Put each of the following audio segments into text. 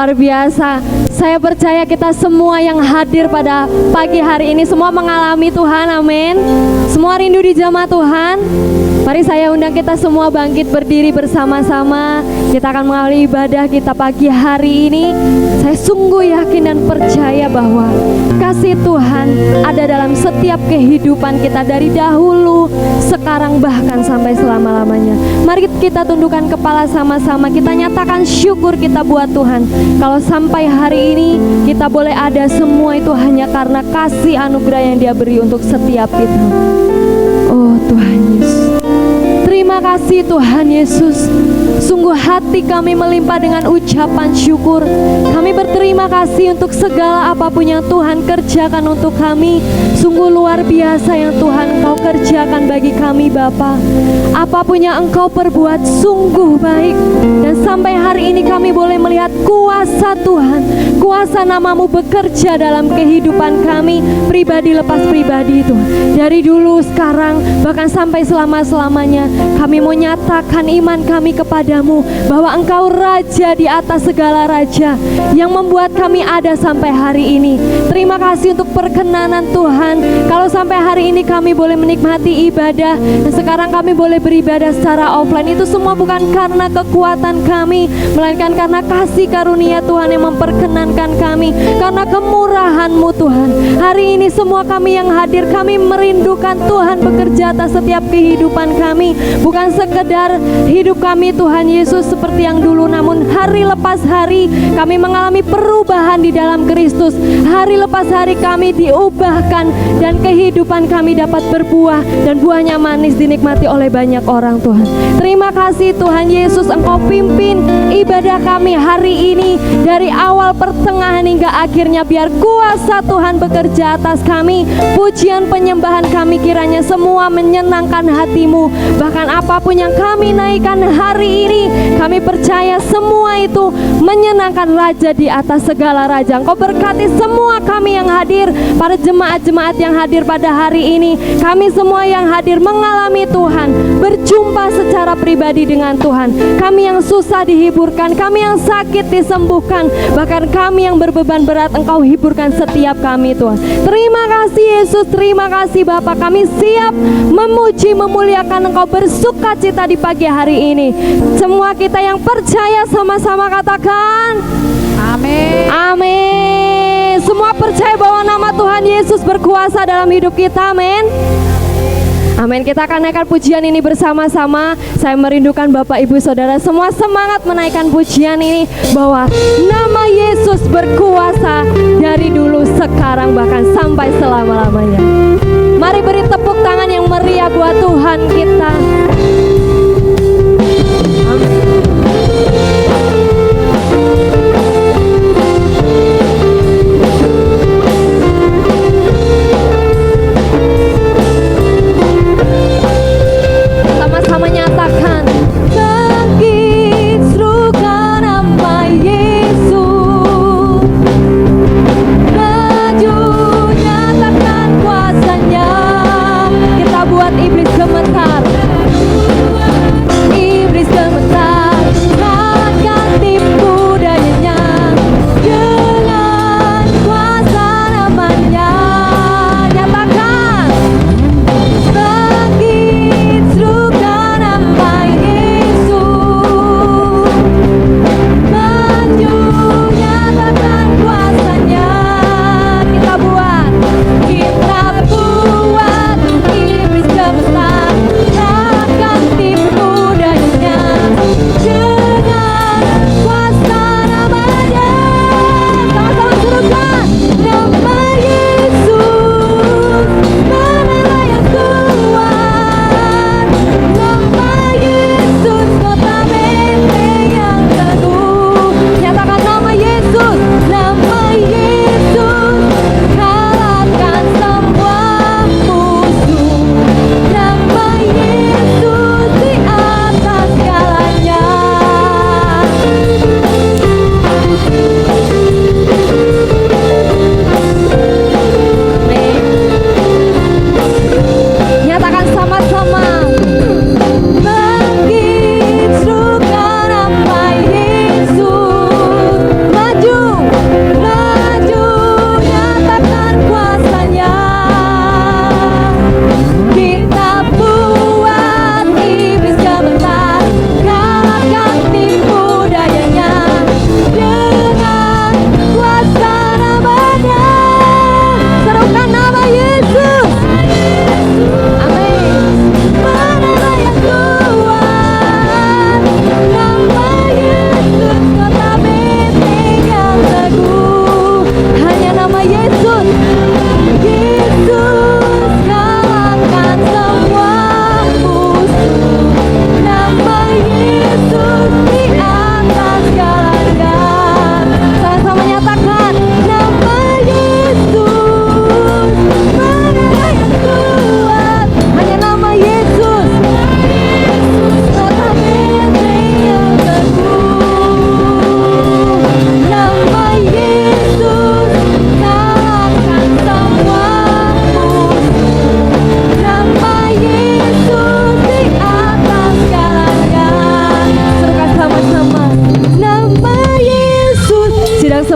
luar biasa. Saya percaya kita semua yang hadir pada pagi hari ini semua mengalami Tuhan, amin. Semua rindu di jamaah Tuhan. Mari saya undang kita semua bangkit berdiri bersama-sama. Kita akan mengawali ibadah kita pagi hari ini. Saya sungguh yakin dan percaya bahwa kasih Tuhan ada dalam setiap kehidupan kita dari dahulu, sekarang bahkan sampai selama-lamanya. Mari kita tundukkan kepala sama-sama. Kita nyatakan syukur kita buat Tuhan. Kalau sampai hari ini kita boleh ada semua itu hanya karena kasih anugerah yang Dia beri untuk setiap kita. Oh Tuhan Yesus, terima kasih Tuhan Yesus. Sungguh hati kami melimpah dengan ucapan syukur. Kami berterima kasih untuk segala apapun yang Tuhan kerjakan untuk kami. Sungguh luar biasa yang Tuhan Engkau kerjakan bagi kami Bapa. Apapun yang Engkau perbuat sungguh baik. Dan sampai hari ini kami boleh melihat kuasa Tuhan, kuasa nama-Mu bekerja dalam kehidupan kami, pribadi lepas pribadi itu. Dari dulu, sekarang, bahkan sampai selama-selamanya, kami mau nyatakan iman kami kepada-Mu, bahwa Engkau Raja di atas segala raja, yang membuat kami ada sampai hari ini. Terima kasih untuk perkenanan Tuhan. Kalau sampai hari ini kami boleh menikmati ibadah, dan sekarang kami boleh beribadah secara offline, itu semua bukan karena kekuatan kami, melainkan karena kasih karunia Tuhan yang memperkenankan kami, karena kemurahan-Mu Tuhan. Hari ini semua kami yang hadir, kami merindukan Tuhan bekerja atas setiap kehidupan kami. Bukan sekedar hidup kami Tuhan Yesus seperti yang dulu, namun hari lepas hari kami mengalami perubahan di dalam Kristus. Hari lepas hari kami diubahkan dan kehidupan kami dapat berbuah, dan buahnya manis dinikmati oleh banyak orang Tuhan. Terima kasih Tuhan Yesus, Engkau pimpin ibadah kami hari ini dari awal, pertengahan hingga akhirnya. Biar kuasa Tuhan bekerja atas kami. Pujian penyembahan kami kiranya semua menyenangkan hati-Mu. Bahkan apapun yang kami naikkan hari ini, kami percaya semua itu menyenangkan Raja di atas segala raja. Engkau berkati semua kami yang hadir, para jemaat-jemaat yang hadir pada hari ini. Kami semua yang hadir mengalami Tuhan, berjumpa secara pribadi dengan Tuhan. Kami yang susah dihiburkan, kami yang sakit disembuhkan, bahkan kami yang berbeban berat Engkau hiburkan setiap kami Tuhan. Terima kasih Yesus, terima kasih Bapa. Kami siap memuji, memuliakan Engkau, bersuka cita di pagi hari ini. Semua kita yang percaya sama-sama katakan amin. Amin. Semua percaya bahwa nama Tuhan Yesus berkuasa dalam hidup kita, amin. Amin. Kita akan naikkan pujian ini bersama-sama. Saya merindukan Bapak Ibu Saudara semua semangat menaikkan pujian ini, bahwa nama Yesus berkuasa dari dulu, sekarang, bahkan sampai selama-lamanya. Mari beri tepuk tangan yang meriah buat Tuhan kita. Amin. Sama-sama nyatakan, bangkit serukan nama Yesus, maju nyatakan kuasanya. Kita buat iblis gemetar, iblis gemetar.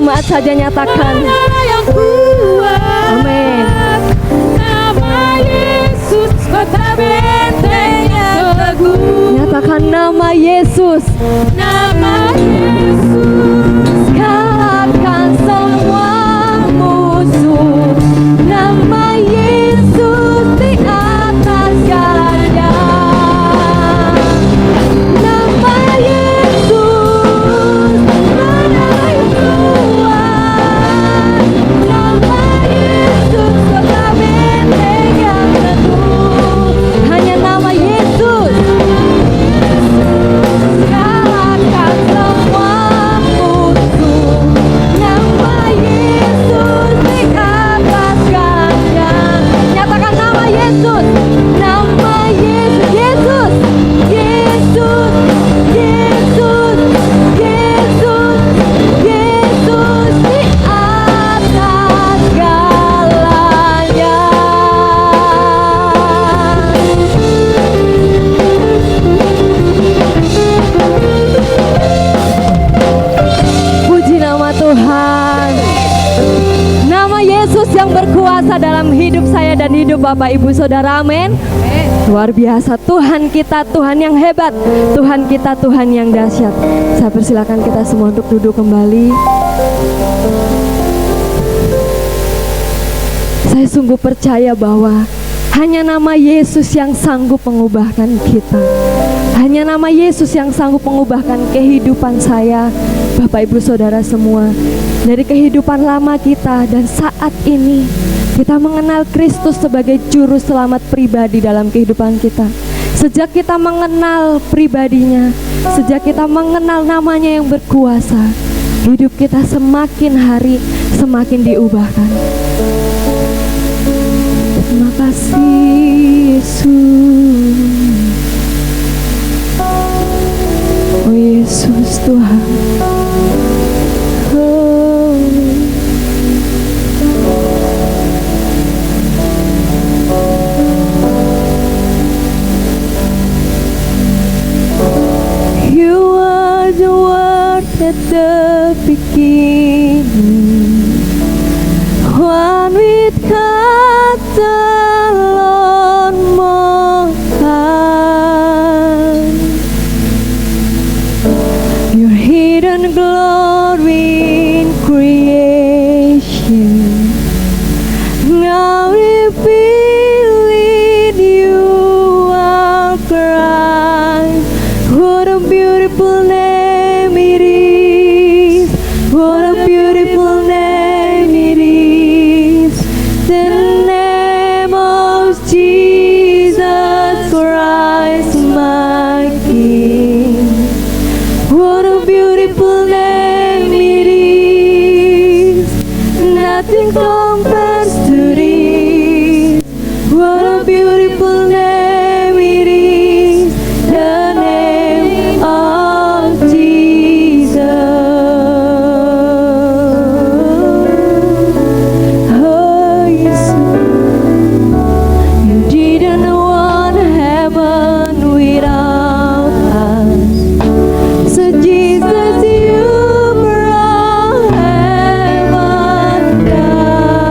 jemaat saja nyatakan. Amin. Nama Yesus, kota benteng yang teguh. Nyatakan nama Yesus. Nama Yesus, Kalahkan semua musuh. Nama Yesus di atas segalanya. Nama Yesus menarik Tuhan. Nama Yesus kota benteng yang teguh. Hanya nama Yesus. Kalahkan semua musuh. Nama Yesus di atas segalanya. Nyatakan nama Yesus. Nama Yesus. Yesus. Yesus. Yesus. Yesus. Yesus di atas segalanya. Puji nama Tuhan. Nama Yesus yang berkuasa dalam hidup saya dan hidup Bapak Ibu Saudara, amin. Luar biasa, Tuhan kita Tuhan yang hebat, Tuhan kita Tuhan yang dahsyat. Saya persilakan kita semua untuk duduk kembali. Saya sungguh percaya bahwa hanya nama Yesus yang sanggup mengubahkan kita. Hanya nama Yesus yang sanggup mengubahkan kehidupan saya, Bapak Ibu Saudara semua. Dari kehidupan lama kita dan saat ini kita mengenal Kristus sebagai juru selamat pribadi dalam kehidupan kita. Sejak kita mengenal pribadinya, sejak kita mengenal namanya yang berkuasa, hidup kita semakin hari semakin diubahkan. Terima kasih Yesus. Oh Yesus Tuhan. Oh. You are the word at the beginning, one with God the Lord Most High. Your hidden glory in creation, now revealed in you are Christ. What a beautiful name it is. What a beautiful name it is. The name of Jesus Christ, my King. What a beautiful name it is. Nothing compares to this. What a beautiful name it is. The name of Jesus. Oh, Jesus. You didn't want heaven without us. So Jesus, you brought heaven down.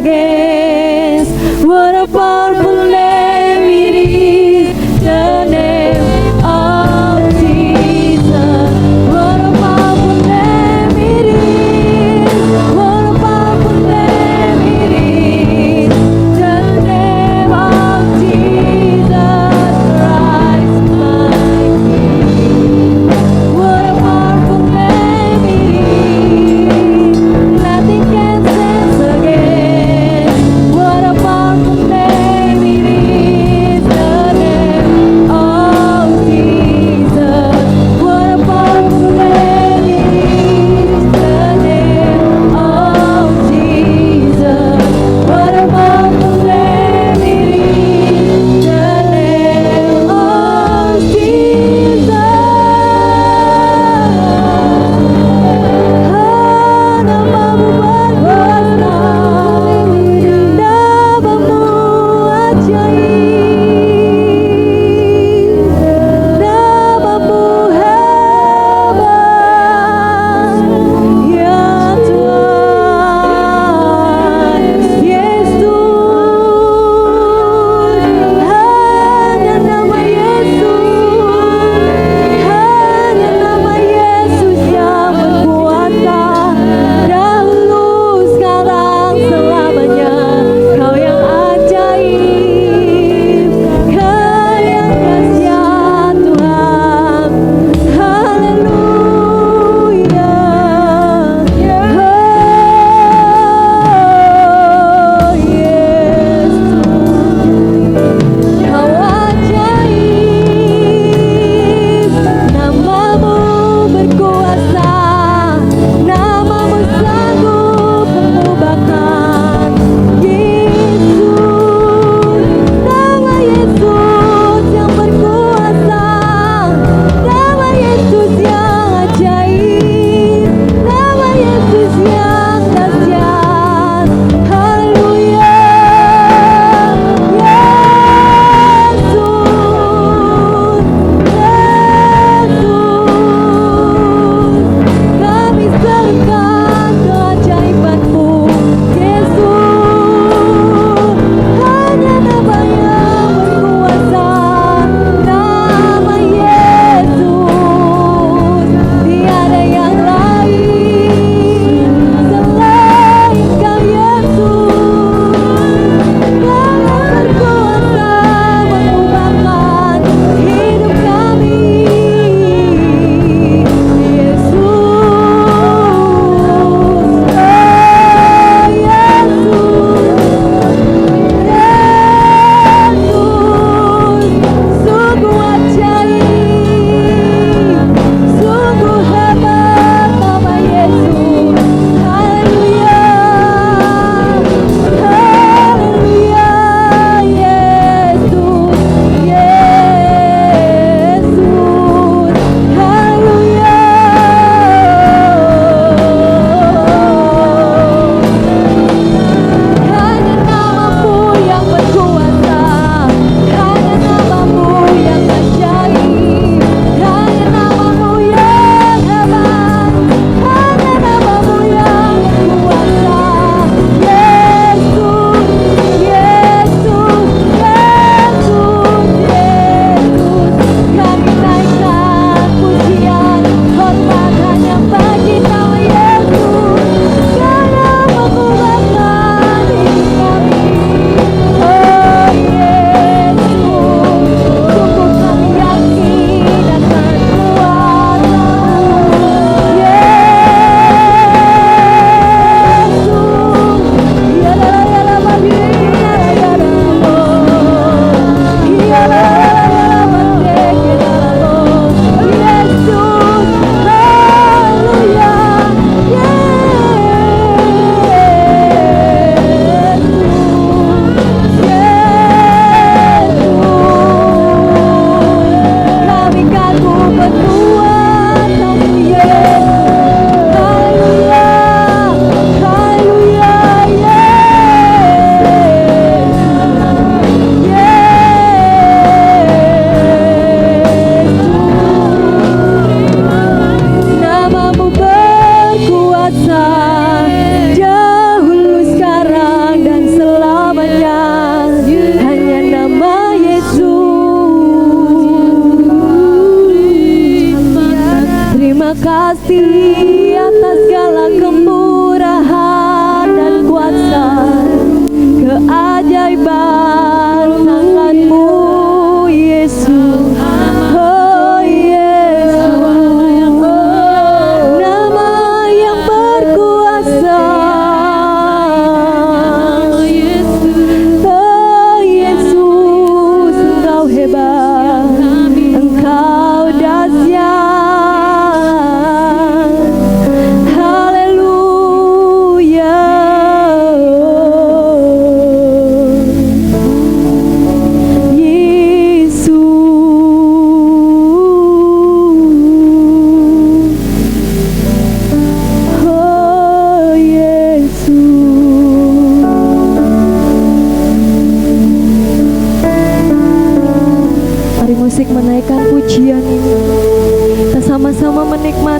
against. What a powerful name it is, the name of Jesus. What a powerful name it is. What a powerful name it is, the name of Jesus Christ, my King. What a powerful name it is. Nothing can stand against. What a powerful name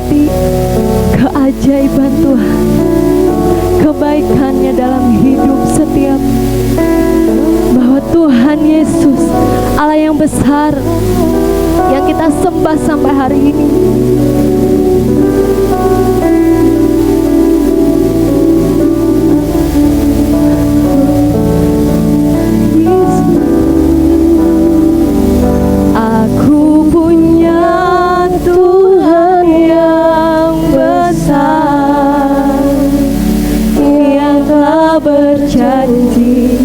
menikmati keajaiban Tuhan, kebaikannya dalam hidup setiap, bahwa Tuhan Yesus Allah yang besar yang kita sembah sampai hari ini. Aku punya Tuhan yang besar, yang telah berjanji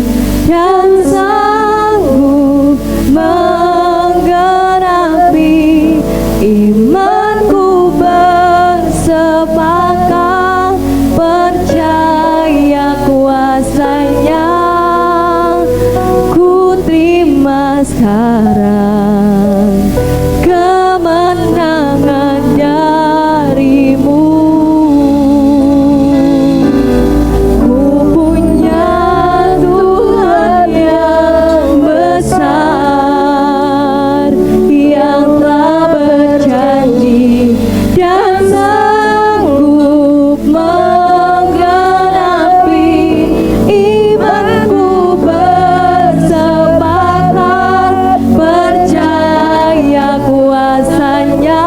dan sanggup menggenapi imanku, bersepakat percaya kuasanya. Ku terima sekarang kemenangan darimu. Ku punya Tuhan yang besar, yang telah berjanji dan sanggup menggenapi imanku, bersepakat percaya kuasanya.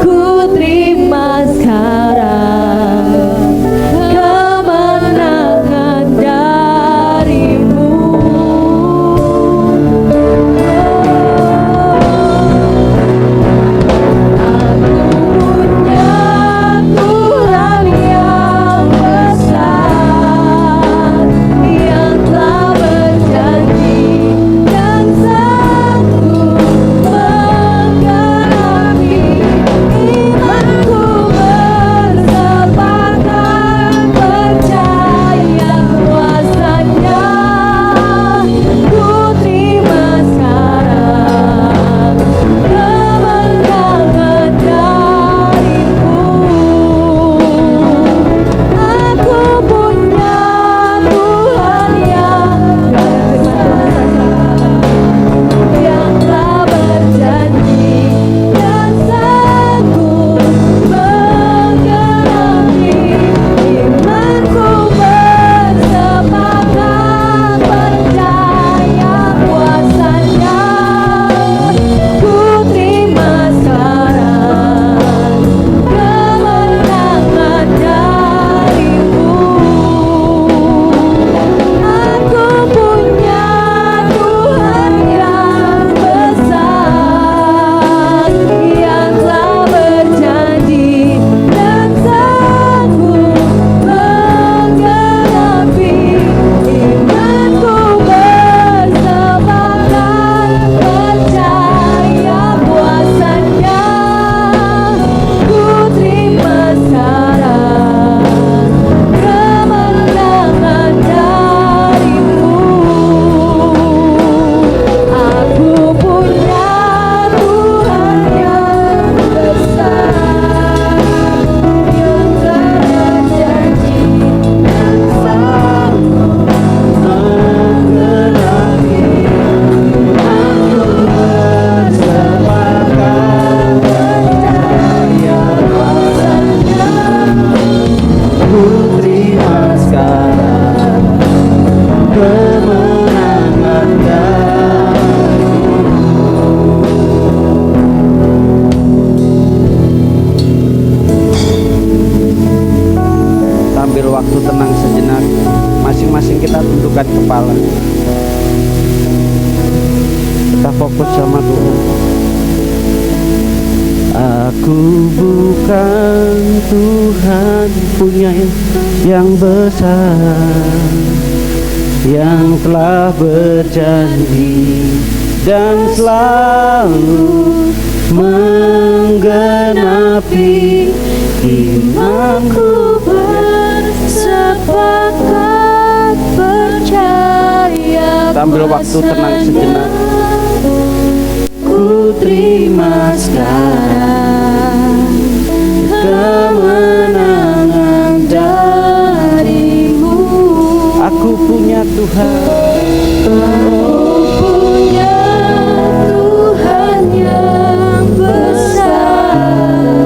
Ku terima sekarang kemenangan darimu. Aku punya Tuhan yang besar, yang telah berjanji dan sanggup menggenapi imanku, bersepakat percaya kuasanya. Ku terima sekarang kemenangan darimu. Aku punya Tuhan yang telah berjanji dan sanggup menggenapi imanku, bersepakat percaya kuasanya. Ku terima sekarang kemenangan darimu. Aku punya Tuhan yang besar, yang telah berjanji dan sanggup menggenapi imanku, bersepakat percaya kuasanya. Ku terima sekarang kemenangan darimu. Aku punya Tuhan yang besar, yang telah berjanji dan sanggup menggenapi imanku, bersepakat percaya kuasanya. Ku terima sekarang kemenangan Sambil waktu tenang sejenak, masing-masing kita tundukkan kepala. Kita fokus sama Tuhan. Aku bukan Tuhan punya yang besar, yang telah berjanji dan selalu menggenapi imanku, bersepakat percaya. Sambil waktu tenang sejenak, ku terima sekarang kemenangan darimu. Aku punya Tuhan, Aku punya Tuhan yang besar,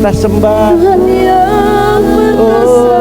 kita sembah. Tuhan yang perkasa.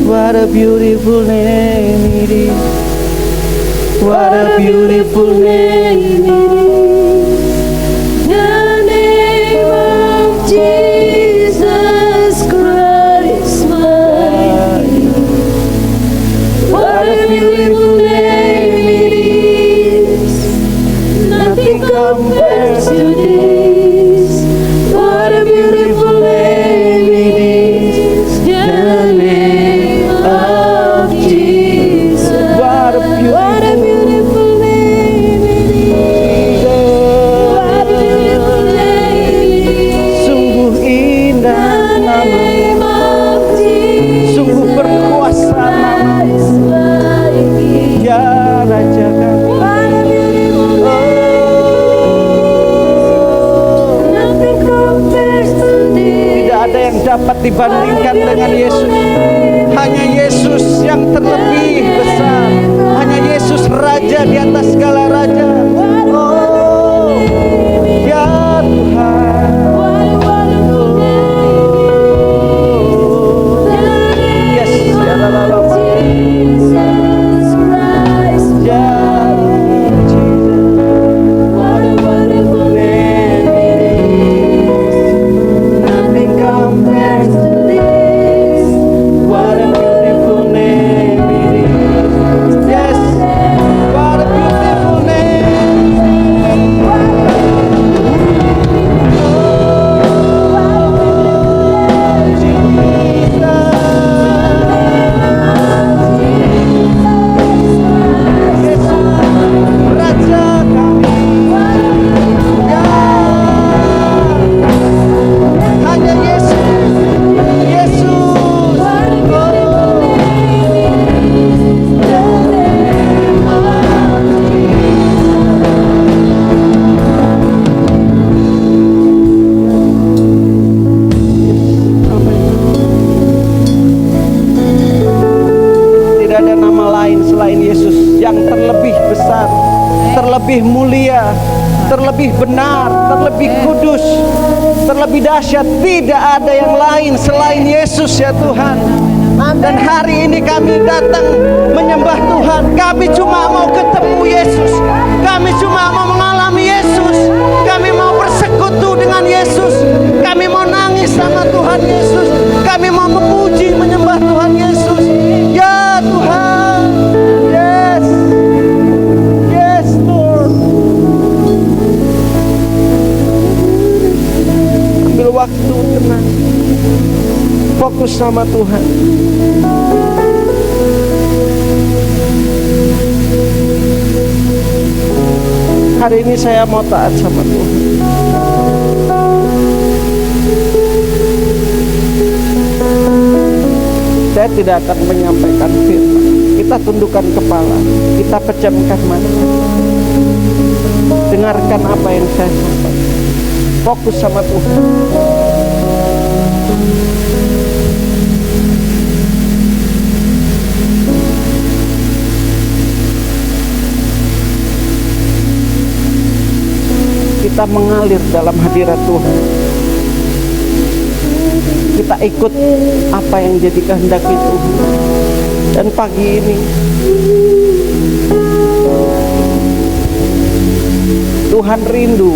What a beautiful name it is. What a beautiful name it is. The name of Jesus Christ, my King. What a beautiful name it is. Nothing compares to this. What a beautiful name it is. The name of Jesus. What a What a beautiful name it is. What a beautiful name it is. Sungguh indah The nama, name of Jesus sungguh berkuasa nama, Christ, my King. ya Raja kami. What a beautiful name. Nothing compares to this. Tidak ada yang dapat dibandingkan dengan Yesus. Hanya Yesus yang terlebih besar. Hanya Yesus Raja di atas segala raja. Oh, ya Tuhan. What a wonderful name. Yes, ya Allah. Jesus Christ. Ya Jesus. What a wonderful name it is. Nothing compares to this. What a beautiful name it is. Yes, what a beautiful terlebih besar, terlebih mulia, terlebih benar, terlebih kudus, terlebih dahsyat. Tidak ada yang lain selain Yesus ya Tuhan. Dan hari ini kami datang menyembah Tuhan. Kami cuma mau ketemu Yesus, kami cuma mau mengalami Yesus, kami mau bersekutu dengan Yesus, kami mau nangis sama Tuhan Yesus, kami mau memuji menyembah Tuhan Yesus. Ya Tuhan, yes, yes Lord. Ambil waktu tenang, fokus sama Tuhan. Hari ini saya mau taat sama Tuhan. Saya tidak akan menyampaikan firman. Kita tundukkan kepala, kita pejamkan mata. Dengarkan apa yang saya sampaikan. Fokus sama Tuhan. Kita mengalir dalam hadirat Tuhan. Kita ikut apa yang jadi kehendak itu. Dan pagi ini Tuhan rindu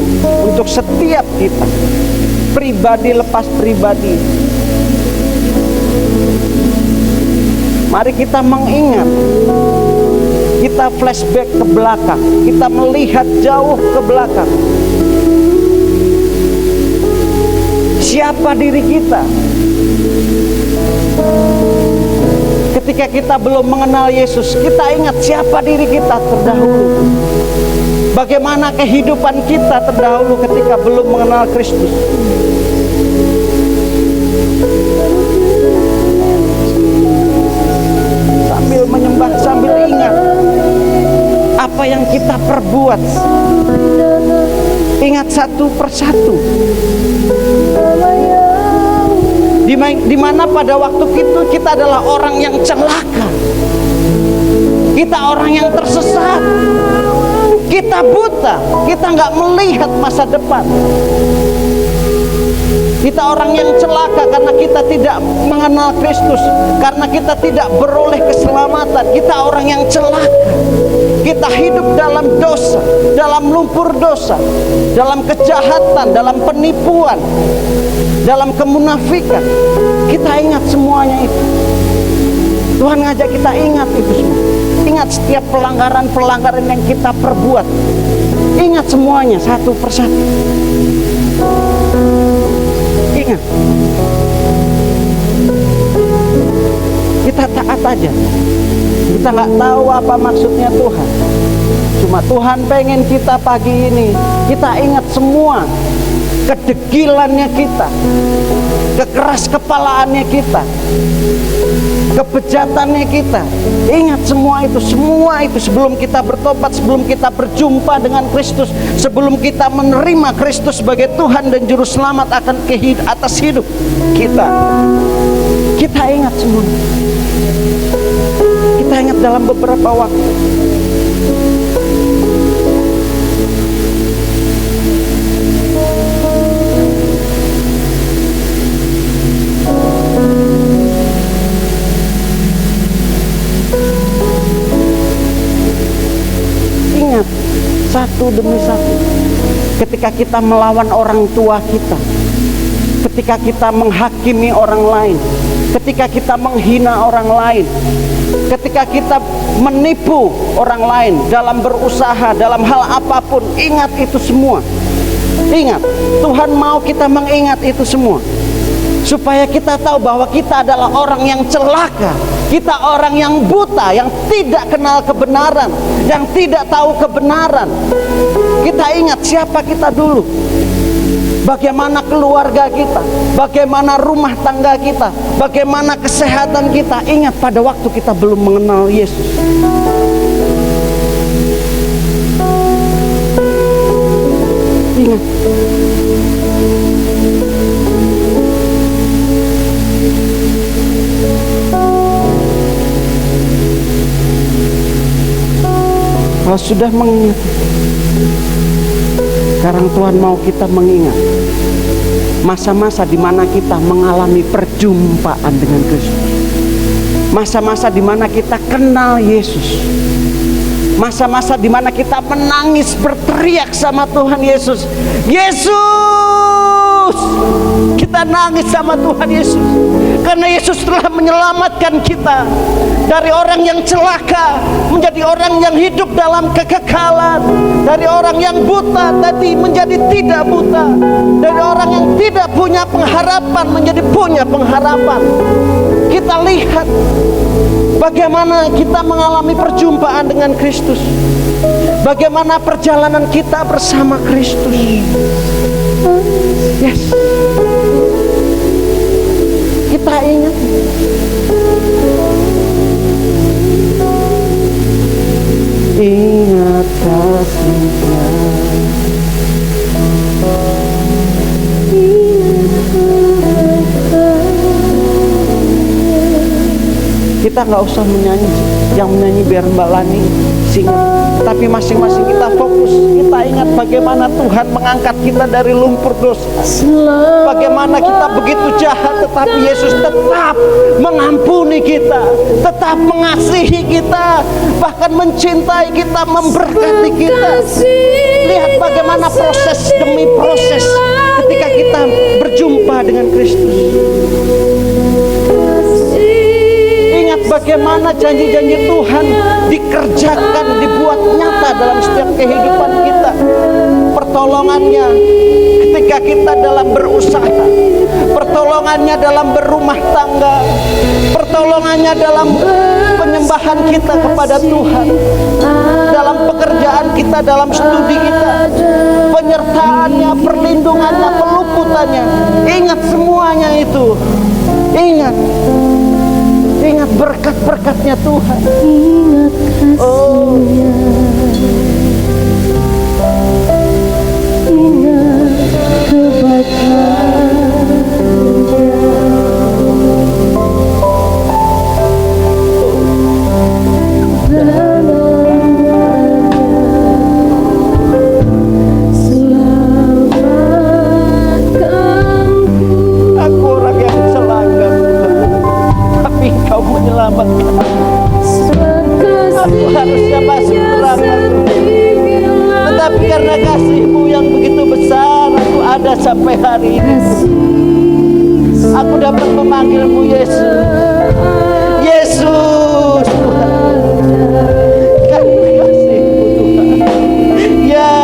untuk setiap kita, pribadi lepas pribadi. Mari kita mengingat, kita flashback ke belakang, kita melihat jauh ke belakang. Siapa diri kita ketika kita belum mengenal Yesus? Kita ingat siapa diri kita terdahulu. Bagaimana kehidupan kita terdahulu ketika belum mengenal Kristus. Sambil menyembah, sambil ingat apa yang kita perbuat. Ingat satu persatu. Di mana pada waktu itu kita adalah orang yang celaka. Kita orang yang tersesat. Kita buta. Kita nggak melihat masa depan. Kita orang yang celaka karena kita tidak mengenal Kristus, karena kita tidak beroleh keselamatan. Kita orang yang celaka. Kita hidup dalam dosa, dalam lumpur dosa, dalam kejahatan, dalam penipuan, dalam kemunafikan. Kita ingat semuanya itu. Tuhan ngajak kita ingat itu semua. Ingat setiap pelanggaran-pelanggaran yang kita perbuat. Ingat semuanya satu persatu. Ingat. Kita taat aja. Kita nggak tahu apa maksudnya Tuhan. Cuma Tuhan pengen kita pagi ini, kita ingat semua kedegilannya kita, kekeras kepalaannya kita, kebejatannya kita. Ingat semua itu sebelum kita bertobat, sebelum kita berjumpa dengan Kristus, sebelum kita menerima Kristus sebagai Tuhan dan Juru Selamat atas hidup kita. Kita ingat semua. Kita ingat dalam beberapa waktu. Ingat satu demi satu. Ketika kita melawan orang tua kita, ketika kita menghakimi orang lain, ketika kita menghina orang lain, ketika kita menipu orang lain dalam berusaha, dalam hal apapun, ingat itu semua. Ingat, Tuhan mau kita mengingat itu semua, supaya kita tahu bahwa kita adalah orang yang celaka. Kita orang yang buta, yang tidak kenal kebenaran, yang tidak tahu kebenaran. Kita ingat siapa kita dulu, bagaimana keluarga kita, bagaimana rumah tangga kita, bagaimana kesehatan kita. Ingat pada waktu kita belum mengenal Yesus. Ingat. Kalau sudah mengingat, sekarang Tuhan mau kita mengingat masa-masa di mana kita mengalami perjumpaan dengan Kristus. Masa-masa di mana kita kenal Yesus. Masa-masa di mana kita menangis berteriak sama Tuhan Yesus. Yesus! Kita nangis sama Tuhan Yesus. Karena Yesus telah menyelamatkan kita dari orang yang celaka menjadi orang yang hidup dalam kekekalan, dari orang yang buta tadi menjadi tidak buta, dari orang yang tidak punya pengharapan menjadi punya pengharapan. Kita lihat bagaimana kita mengalami perjumpaan dengan Kristus, bagaimana perjalanan kita bersama Kristus. Yes, kita ingat. Ingat kasih-Nya. Kita nggak usah menyanyi, yang menyanyi biar Mbak Lani singkat. Tapi masing-masing kita fokus, kita ingat bagaimana Tuhan mengangkat kita dari lumpur dosa. Bagaimana kita begitu jahat, tetapi Yesus tetap mengampuni kita, tetap mengasihi kita, bahkan mencintai kita, memberkati kita. Lihat bagaimana proses demi proses ketika kita berjumpa dengan Kristus. Bagaimana janji-janji Tuhan dikerjakan, dibuat nyata dalam setiap kehidupan kita. Pertolongannya ketika kita dalam berusaha, pertolongannya dalam berumah tangga, pertolongannya dalam penyembahan kita kepada Tuhan, dalam pekerjaan kita, dalam studi kita, penyertaannya, perlindungannya, peluputannya. Ingat semuanya itu. Ingat berkat-berkatnya Tuhan. Ingat kasih-Nya. Ingat Aku orang yang celaka, tapi Kau menyelamatkan. Aku harusnya masuk neraka, tetapi karena kasih-Mu yang begitu besar, aku ada sampai hari ini. Aku dapat memanggil-Mu Yesus. Yesus Tuhan, karena kasih-Mu Tuhan. Ya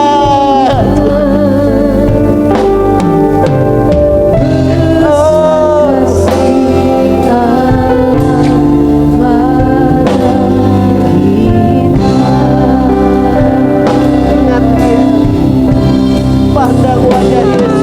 pandang wajah Yesus.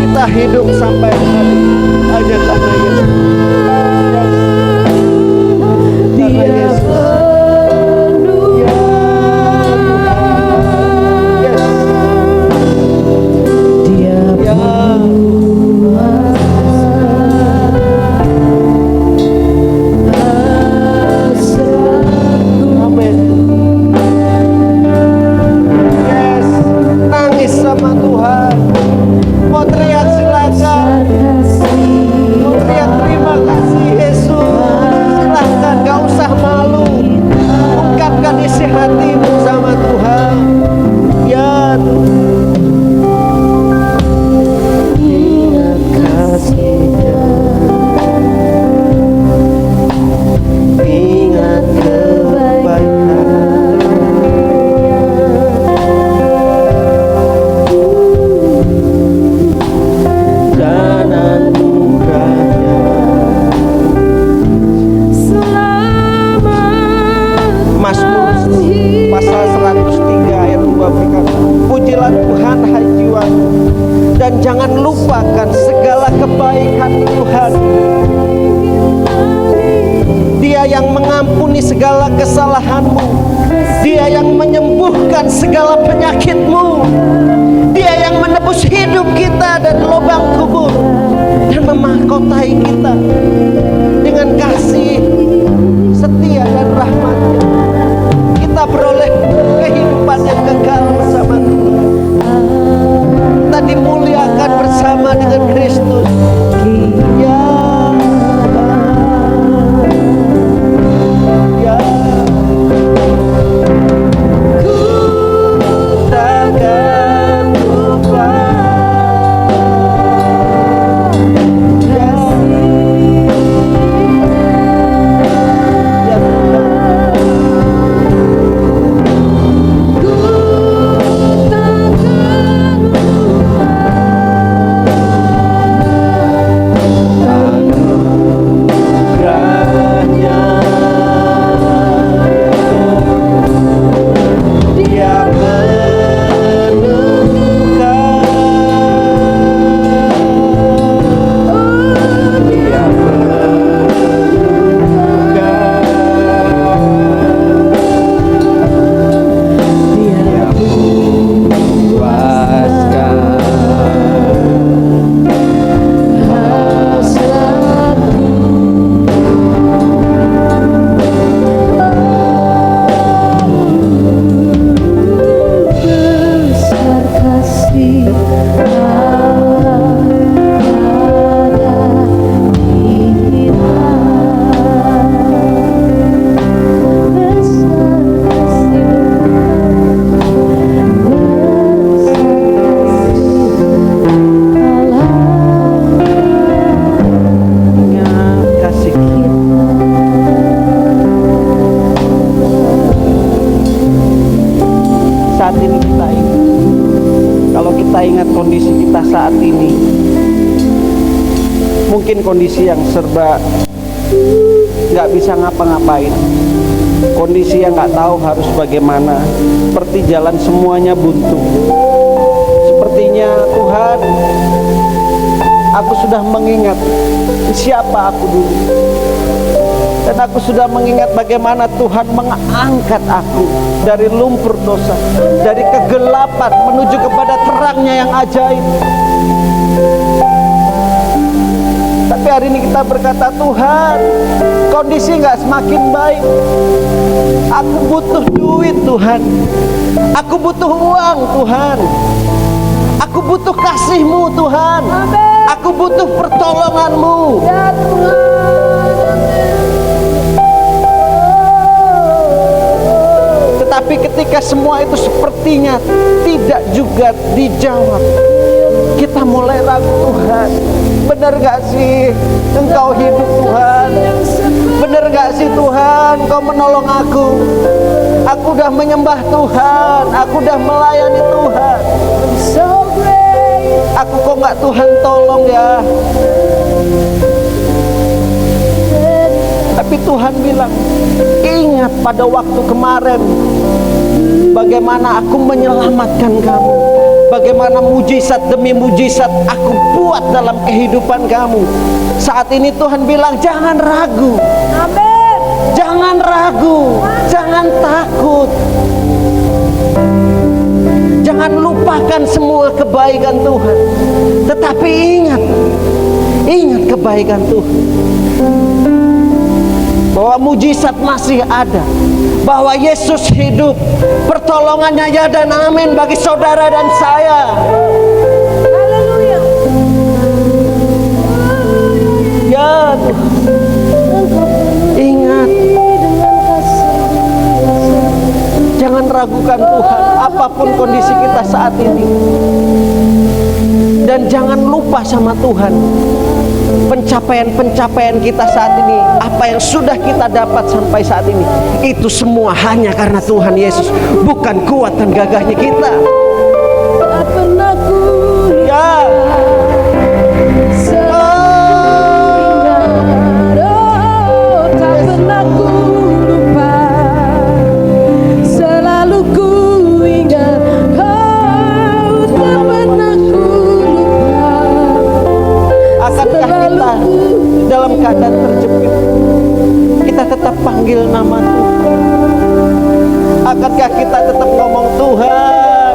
Kita hidup sampai hari hanya karena Yesus. Karena Yesus. Amin. Yes, nangis sama Tuhan. Mau teriak silakan, mau teriak terima kasih. mengampuni segala kesalahanmu. Dia yang menyembuhkan segala penyakitmu. Dia yang menebus hidup kita dari lubang kubur dan memahkotai kita dengan kasih, setia dan rahmat-Nya. Kita beroleh kehidupan yang kekal bersama Tuhan. Kita dimuliakan bersama dengan Kristus. Ya, ya. Ku takkan lupa kondisi yang serba nggak bisa ngapa-ngapain, kondisi yang nggak tahu harus bagaimana, seperti jalan semuanya buntu. Sepertinya Tuhan, aku sudah mengingat siapa aku dulu, dan aku sudah mengingat bagaimana Tuhan mengangkat aku dari lumpur dosa, dari kegelapan menuju kepada terangnya yang ajaib. Tapi hari ini kita berkata, Tuhan, kondisi nggak semakin baik. Aku butuh duit, Tuhan. Aku butuh uang, Tuhan. Aku butuh kasih-Mu, Tuhan. Aku butuh pertolongan-Mu. Ya Tuhan. Tetapi ketika semua itu sepertinya tidak juga dijawab, kita mulai ragu, Tuhan. Benar gak sih Engkau hidup, Tuhan? Benar gak sih Tuhan Engkau menolong aku? Aku udah menyembah Tuhan, aku udah melayani Tuhan. Aku kok gak Tuhan tolong ya? Tapi Tuhan bilang, ingat pada waktu kemarin bagaimana aku menyelamatkan kamu, bagaimana mujizat demi mujizat aku buat dalam kehidupan kamu. Saat ini Tuhan bilang, jangan ragu. Amin. Jangan ragu, jangan takut. Jangan lupakan semua kebaikan Tuhan. Tetapi ingat kebaikan Tuhan. Bahwa mujizat masih ada, bahwa Yesus hidup, pertolongannya ya dan amin bagi saudara dan saya. Haleluya. Ya Tuhan, ingat, jangan ragukan Tuhan apapun kondisi kita saat ini. Dan jangan lupa sama Tuhan pencapaian-pencapaian kita saat ini, apa yang sudah kita dapat sampai saat ini, itu semua hanya karena Tuhan Yesus, bukan kuat dan gagahnya kita. Tak pernah ku Ya, tak pernah ku lupa, selalu ku ingat. Oh, tak pernah ku lupa. akankah kita dalam keadaan terjepit, kita tetap panggil nama Tuhan? Akankah kita tetap ngomong, Tuhan,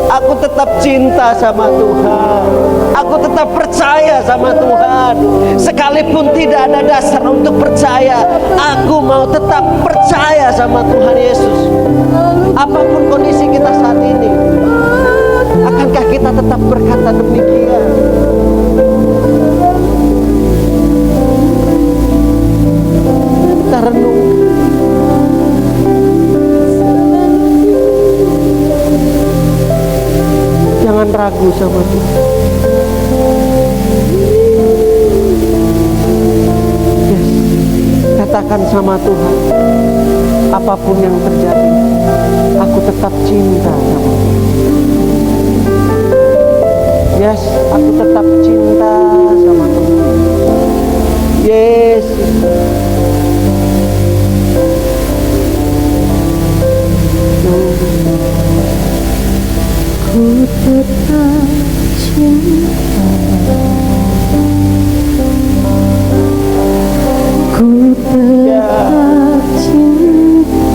aku tetap cinta sama Tuhan, aku tetap percaya sama Tuhan, sekalipun tidak ada dasar untuk percaya, aku mau tetap percaya sama Tuhan Yesus. Apapun kondisi kita saat ini, akankah kita tetap berkata demikian? Kita renung. Jangan ragu sama Tuhan. Yes. Katakan sama Tuhan, apapun yang terjadi, aku tetap cinta sama Tuhan. Yes, aku tetap cinta sama Tuhan. Yes. Ku tetap cinta, ku tetap cinta,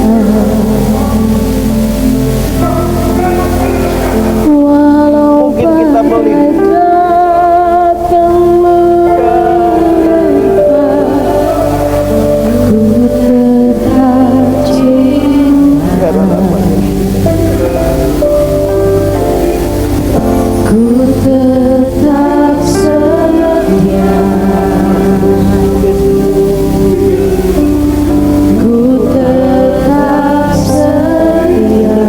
walau Mungkin kita melihat datang menerpa, ku tetap cinta. Ku tetap setia, ku tetap setia,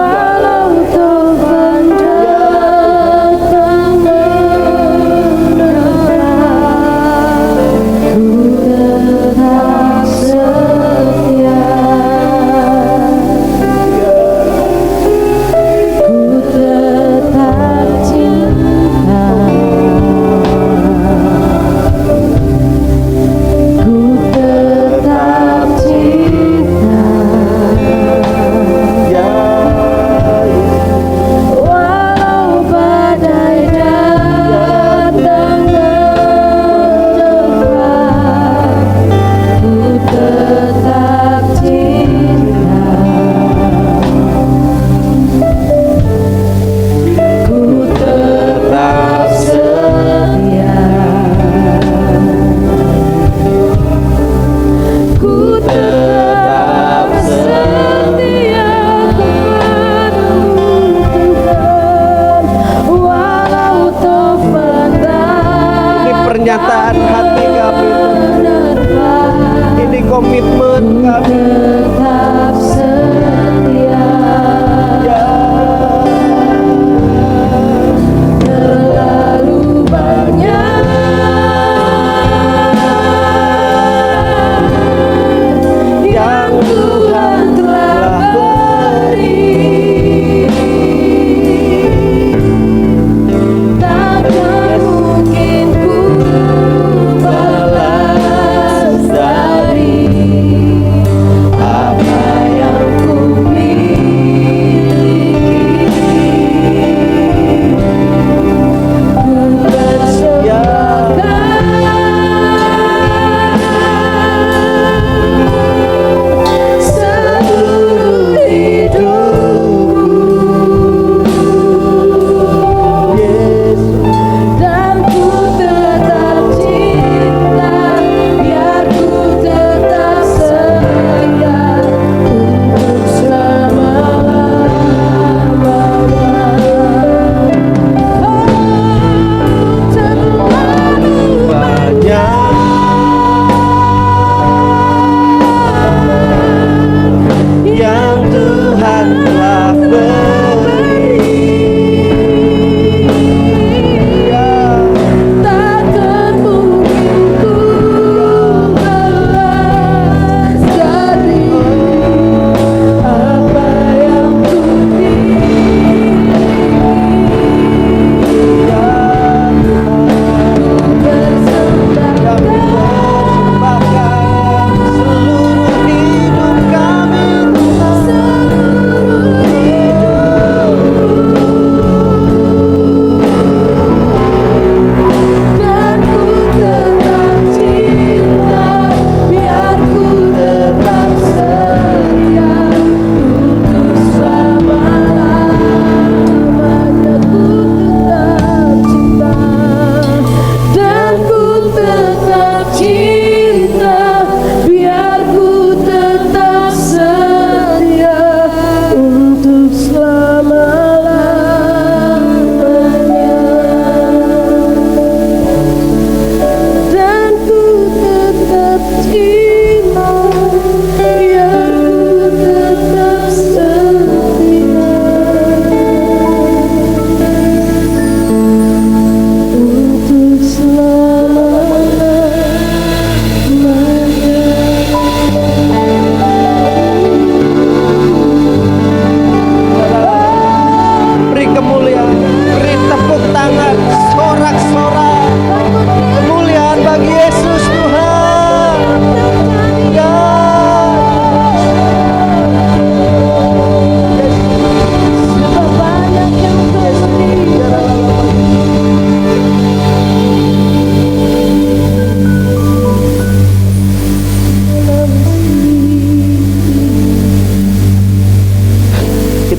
walau topan datang menerpa, ku tetap setia. Pernyataan hati kami, ini komitmen kami. Tetap setia, terlalu banyak yang Tuhan telah beri, takkan mungkin ku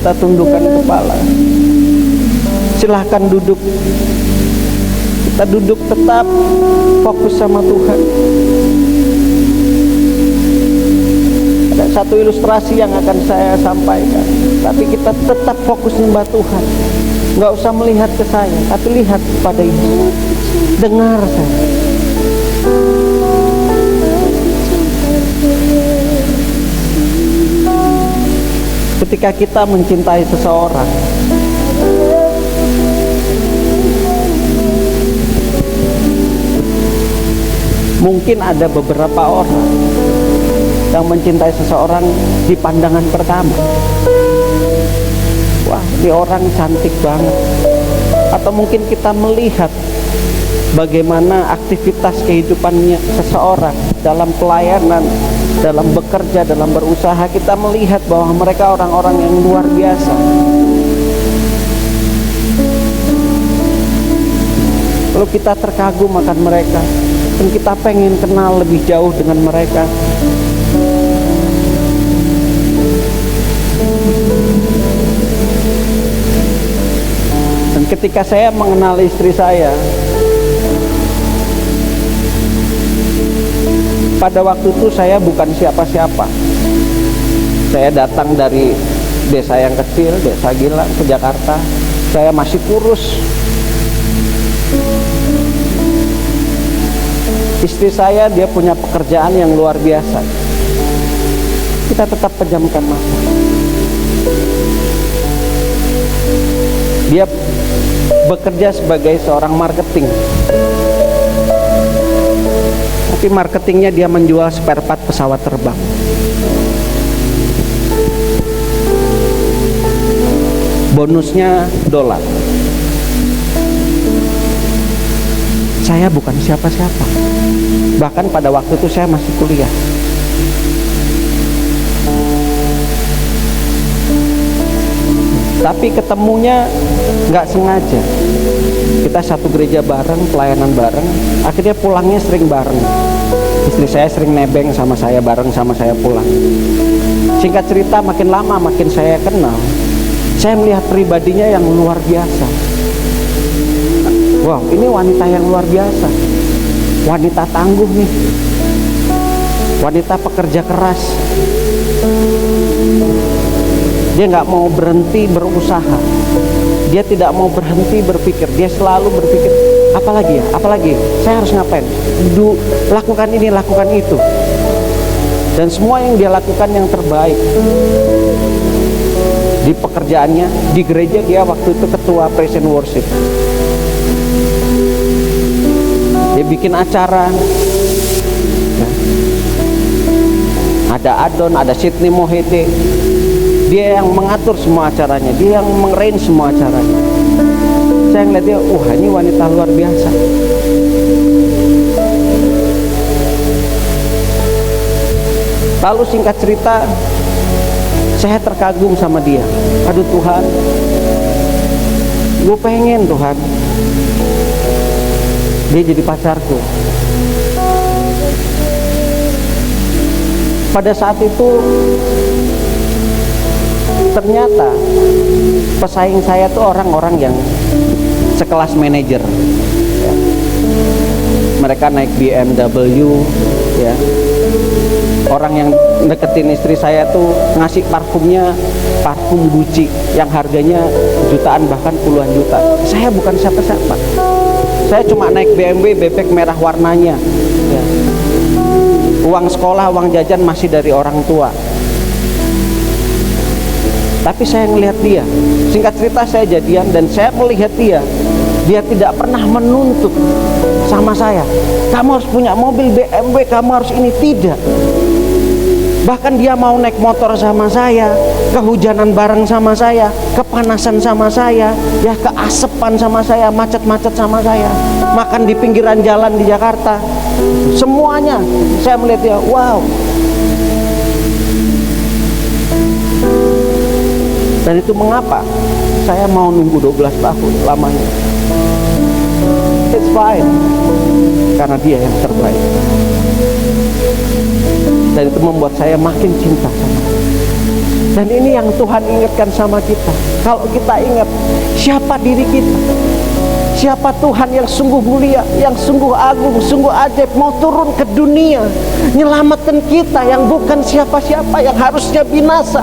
kita tundukkan kepala. Silahkan duduk. Kita duduk tetap fokus sama Tuhan. Ada satu ilustrasi yang akan saya sampaikan, tapi kita tetap fokus nyembah Tuhan. Nggak usah melihat ke saya, tapi lihat pada Yesus. Dengar saya. Ketika kita mencintai seseorang, mungkin ada beberapa orang yang mencintai seseorang di pandangan pertama. Wah, ini orang cantik banget. Atau mungkin kita melihat bagaimana aktivitas kehidupannya seseorang dalam pelayanan, dalam bekerja, dalam berusaha. Kita melihat bahwa mereka orang-orang yang luar biasa. Lalu kita terkagum akan mereka, dan kita pengen kenal lebih jauh dengan mereka. Dan ketika saya mengenal istri saya, pada waktu itu saya bukan siapa-siapa. Saya datang dari desa yang kecil, desa Gilang, ke Jakarta. Saya masih kurus. Istri saya, dia punya pekerjaan yang luar biasa. Kita tetap pejamkan mata. Dia bekerja sebagai seorang marketing. Tapi marketingnya dia menjual spare part pesawat terbang. Bonusnya dolar. Saya bukan siapa-siapa. Bahkan pada waktu itu saya masih kuliah. Tapi ketemunya nggak sengaja. Kita satu gereja bareng, pelayanan bareng. Akhirnya pulangnya sering bareng. Istri saya sering nebeng sama saya, bareng sama saya pulang. Singkat cerita, makin lama makin saya kenal, saya melihat pribadinya yang luar biasa. Wow, ini wanita yang luar biasa. Wanita tangguh nih. Wanita pekerja keras. Dia nggak mau berhenti berusaha. Dia tidak mau berhenti berpikir. Dia selalu berpikir, apalagi ya, apalagi saya harus ngapain, lakukan ini, lakukan itu. Dan semua yang dia lakukan yang terbaik. Di pekerjaannya, di gereja dia waktu itu ketua praise and worship. Dia bikin acara ya. Ada Adon, ada Sydney Mohede. Dia yang mengatur semua acaranya, dia yang meng-arrange semua acaranya. Saya ngeliat dia, ini wanita luar biasa. Lalu singkat cerita, saya terkagum sama dia. Aduh Tuhan, gue pengen Tuhan dia jadi pacarku. Pada saat itu ternyata pesaing saya tuh orang-orang yang sekelas manajer ya. Mereka naik BMW ya. Orang yang deketin istri saya tuh ngasih parfumnya parfum Gucci yang harganya jutaan, bahkan puluhan juta. Saya bukan siapa-siapa. Saya cuma naik BMW bebek merah warnanya ya. Uang sekolah, uang jajan masih dari orang tua. Tapi saya ngelihat dia. Singkat cerita saya jadian dan saya melihat dia. Dia tidak pernah menuntut sama saya, kamu harus punya mobil BMW, kamu harus ini, tidak. Bahkan dia mau naik motor sama saya, kehujanan bareng sama saya, kepanasan sama saya, ya keasepan sama saya, macet-macet sama saya, makan di pinggiran jalan di Jakarta. Semuanya saya melihat dia, wow. Dan itu mengapa saya mau nunggu 12 tahun lamanya. It's fine, karena dia yang terbaik. Dan itu membuat saya makin cinta sama dia. Dan ini yang Tuhan ingatkan sama kita. Kalau kita ingat siapa diri kita, siapa Tuhan yang sungguh mulia, yang sungguh agung, sungguh ajaib, mau turun ke dunia nyelamatkan kita yang bukan siapa-siapa, yang harusnya binasa,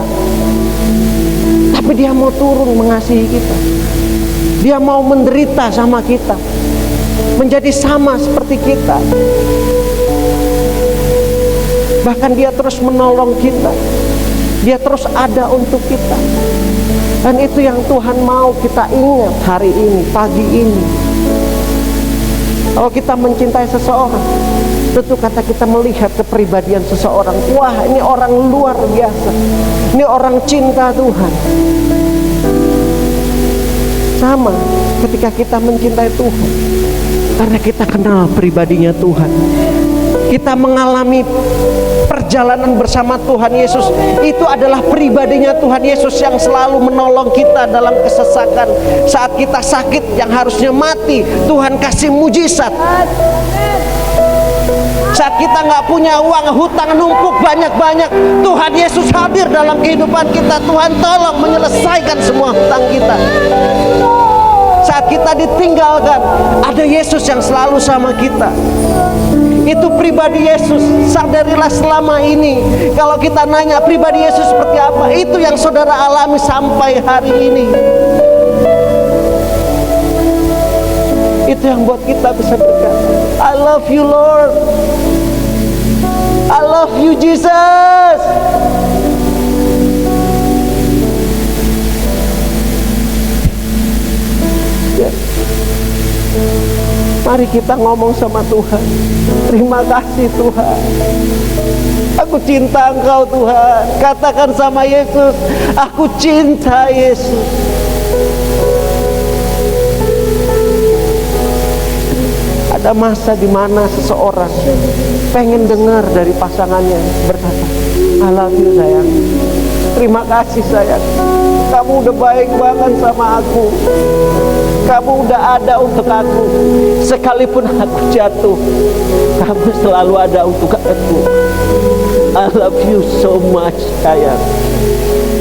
tapi Dia mau turun mengasihi kita. Dia mau menderita sama kita, menjadi sama seperti kita. Bahkan Dia terus menolong kita, Dia terus ada untuk kita. Dan itu yang Tuhan mau kita ingat hari ini, pagi ini. Kalau kita mencintai seseorang, tentu kata kita melihat kepribadian seseorang. Wah, ini orang luar biasa, ini orang cinta Tuhan. Sama ketika kita mencintai Tuhan, karena kita kenal pribadinya Tuhan, kita mengalami perjalanan bersama Tuhan Yesus. Itu adalah pribadinya Tuhan Yesus yang selalu menolong kita dalam kesesakan. Saat kita sakit yang harusnya mati, Tuhan kasih mujizat. Saat kita nggak punya uang, hutang numpuk banyak-banyak, Tuhan Yesus hadir dalam kehidupan kita. Tuhan tolong menyelesaikan semua hutang kita. Saat kita ditinggalkan, ada Yesus yang selalu sama kita. Itu pribadi Yesus. Sadarilah selama ini, kalau kita nanya pribadi Yesus seperti apa, itu yang saudara alami sampai hari ini. Itu yang buat kita bisa berkata, I love you Lord, I love you Jesus. Ya. Mari kita ngomong sama Tuhan. Terima kasih Tuhan, aku cinta Engkau Tuhan. Katakan sama Yesus, aku cinta Yesus. Ada masa di mana seseorang pengen dengar dari pasangannya berkata, I love you sayang, terima kasih sayang, kamu udah baik banget sama aku, kamu udah ada untuk aku, sekalipun aku jatuh, kamu selalu ada untuk aku. I love you so much sayang.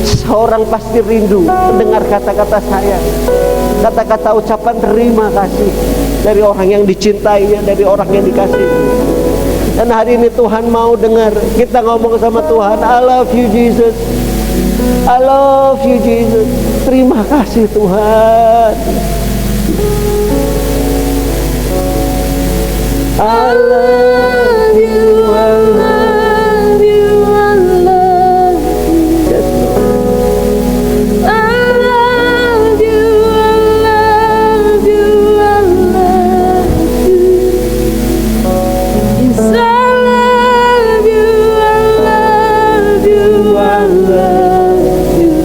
Seorang pasti rindu mendengar kata-kata sayang, kata-kata ucapan terima kasih dari orang yang dicintainya, dari orang yang dikasihi. Dan hari ini Tuhan mau dengar kita ngomong sama Tuhan, I love you Jesus, I love you Jesus. Terima kasih Tuhan, I love you, I love you, I love you. Yes, Lord. I love you, I love you, I love you. Yes, I love you, I love you, I love you.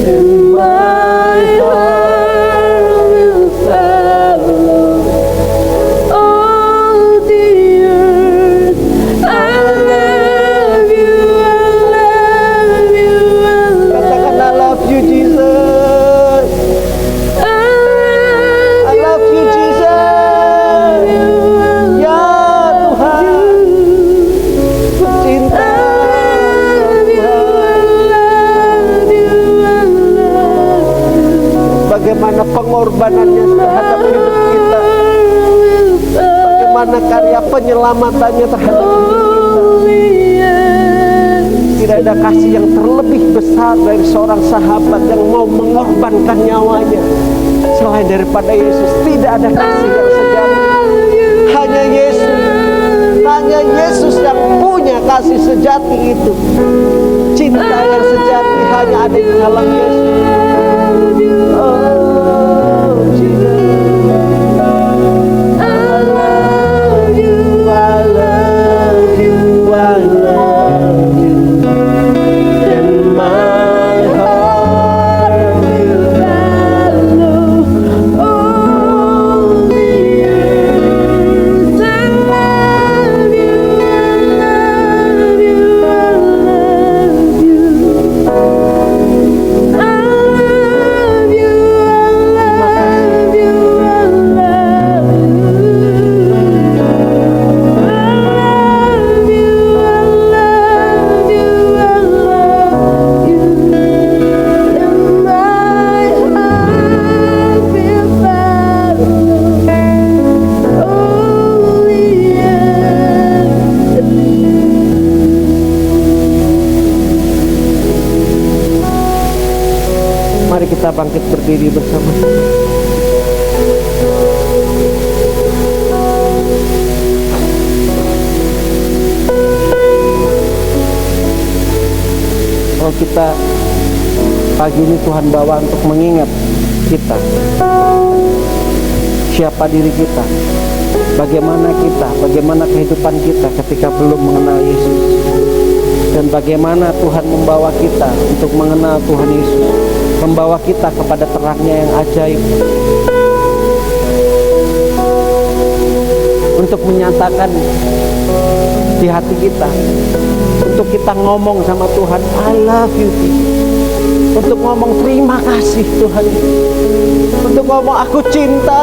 And my heart will follow all the earth. I love you, I love you, I love Katakan I love you Jesus, I love you Jesus. Ya Tuhan, ku cinta bagaimana pengorbanannya terhadap hidup kita, bagaimana karya penyelamatannya terhadap hidup kita. Tidak ada kasih yang terlebih besar dari seorang sahabat yang mau mengorbankan nyawanya selain daripada Yesus. Tidak ada kasih yang sejati. Hanya Yesus, hanya Yesus yang punya kasih sejati itu. Cinta yang sejati hanya ada di dalam Yesus. Oh, Jesus. I love you, I love you, I love you. And my heart will follow all the earth. I love you, I love you, I love you. I love you, kita bangkit berdiri bersama-sama. Kalau kita pagi ini Tuhan bawa untuk mengingat kita, siapa diri kita, bagaimana kehidupan kita ketika belum mengenal Yesus, dan bagaimana Tuhan membawa kita untuk mengenal Tuhan Yesus, membawa kita kepada terangnya yang ajaib, untuk menyatakan di hati kita, untuk kita ngomong sama Tuhan, I love you Jesus, untuk ngomong terima kasih Tuhan, untuk ngomong aku cinta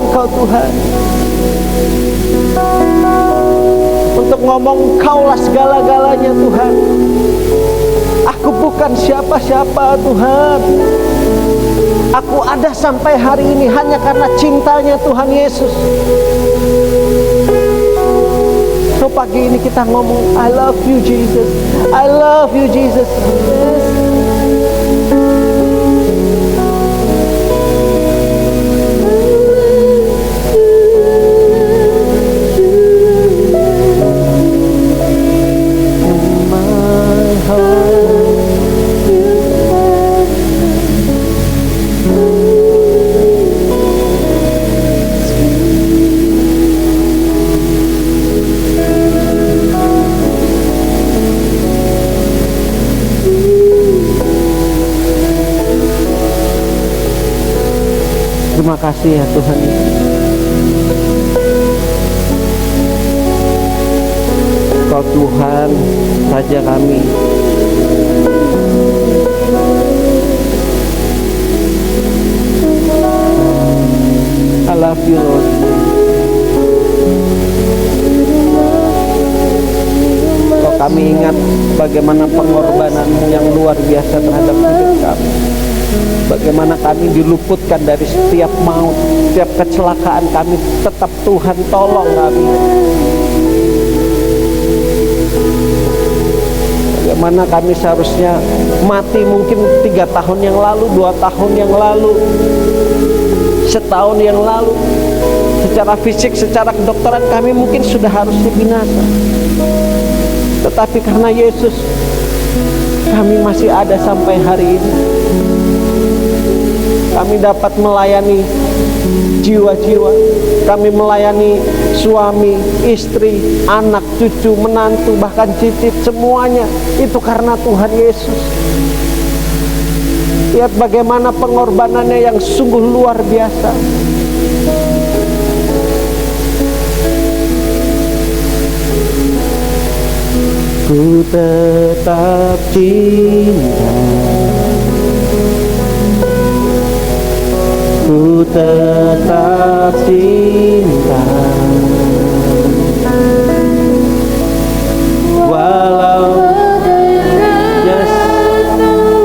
Engkau Tuhan, untuk ngomong Engkaulah segala-galanya Tuhan. Aku bukan siapa-siapa Tuhan, aku ada sampai hari ini hanya karena cintanya Tuhan Yesus. So pagi ini kita ngomong I love you Jesus, I love you Jesus. Terima kasih ya Tuhan. Kau Tuhan Raja kami. I love you Lord. Kau kami ingat bagaimana pengorbananmu yang luar biasa terhadap hidup kami. Bagaimana kami diluputkan dari setiap maut, setiap kecelakaan kami, tetap Tuhan tolong kami. Bagaimana kami seharusnya mati mungkin 3 tahun yang lalu, 2 tahun yang lalu, setahun yang lalu. Secara fisik, secara kedokteran kami mungkin sudah harusnya binasa. Tetapi karena Yesus, kami masih ada sampai hari ini. Kami dapat melayani jiwa-jiwa, kami melayani suami, istri, anak, cucu, menantu, bahkan cicit, semuanya itu karena Tuhan Yesus. Lihat bagaimana pengorbanannya yang sungguh luar biasa. Ku tetap cinta, ku tetap cinta, walau yes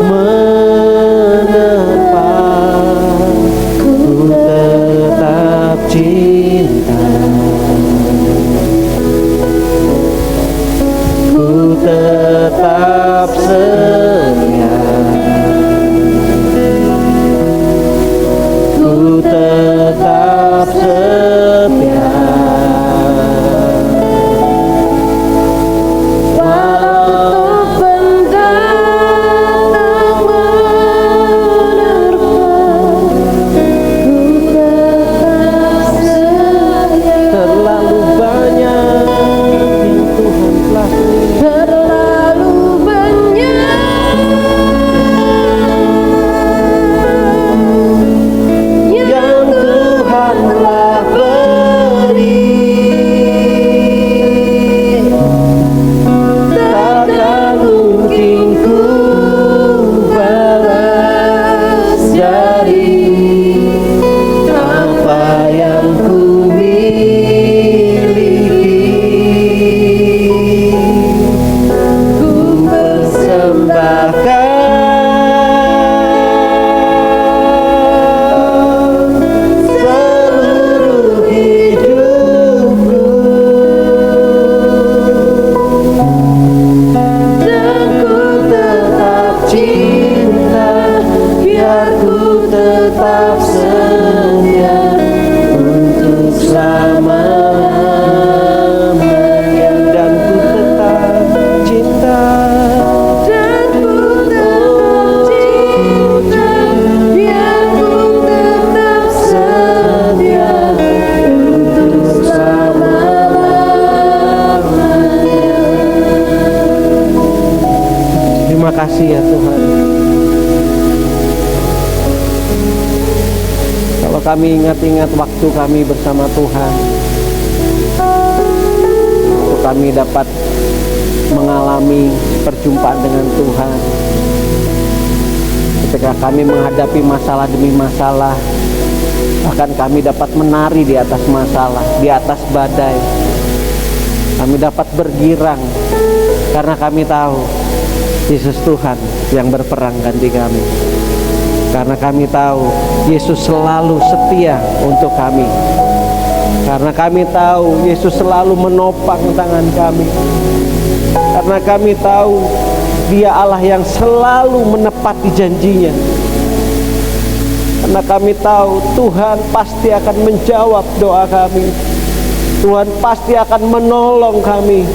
menerpa, ku tetap cinta, ku tetap setia, ku tetap setia, walau pendatang menerpa, ku tetap setia. terlalu banyak yang Tuhan telah beri. Terlalu banyak Yang Tuhan telah beri. kami ingat-ingat waktu kami bersama Tuhan, untuk kami dapat mengalami perjumpaan dengan Tuhan. Ketika kami menghadapi masalah demi masalah, bahkan kami dapat menari di atas masalah, di atas badai. Kami dapat bergirang karena kami tahu Yesus Tuhan yang berperang ganti kami. Karena kami tahu Yesus selalu setia untuk kami. Karena kami tahu Yesus selalu menopang tangan kami. Karena kami tahu Dia Allah yang selalu menepati janjinya. Karena kami tahu Tuhan pasti akan menjawab doa kami. Tuhan pasti akan menolong kami.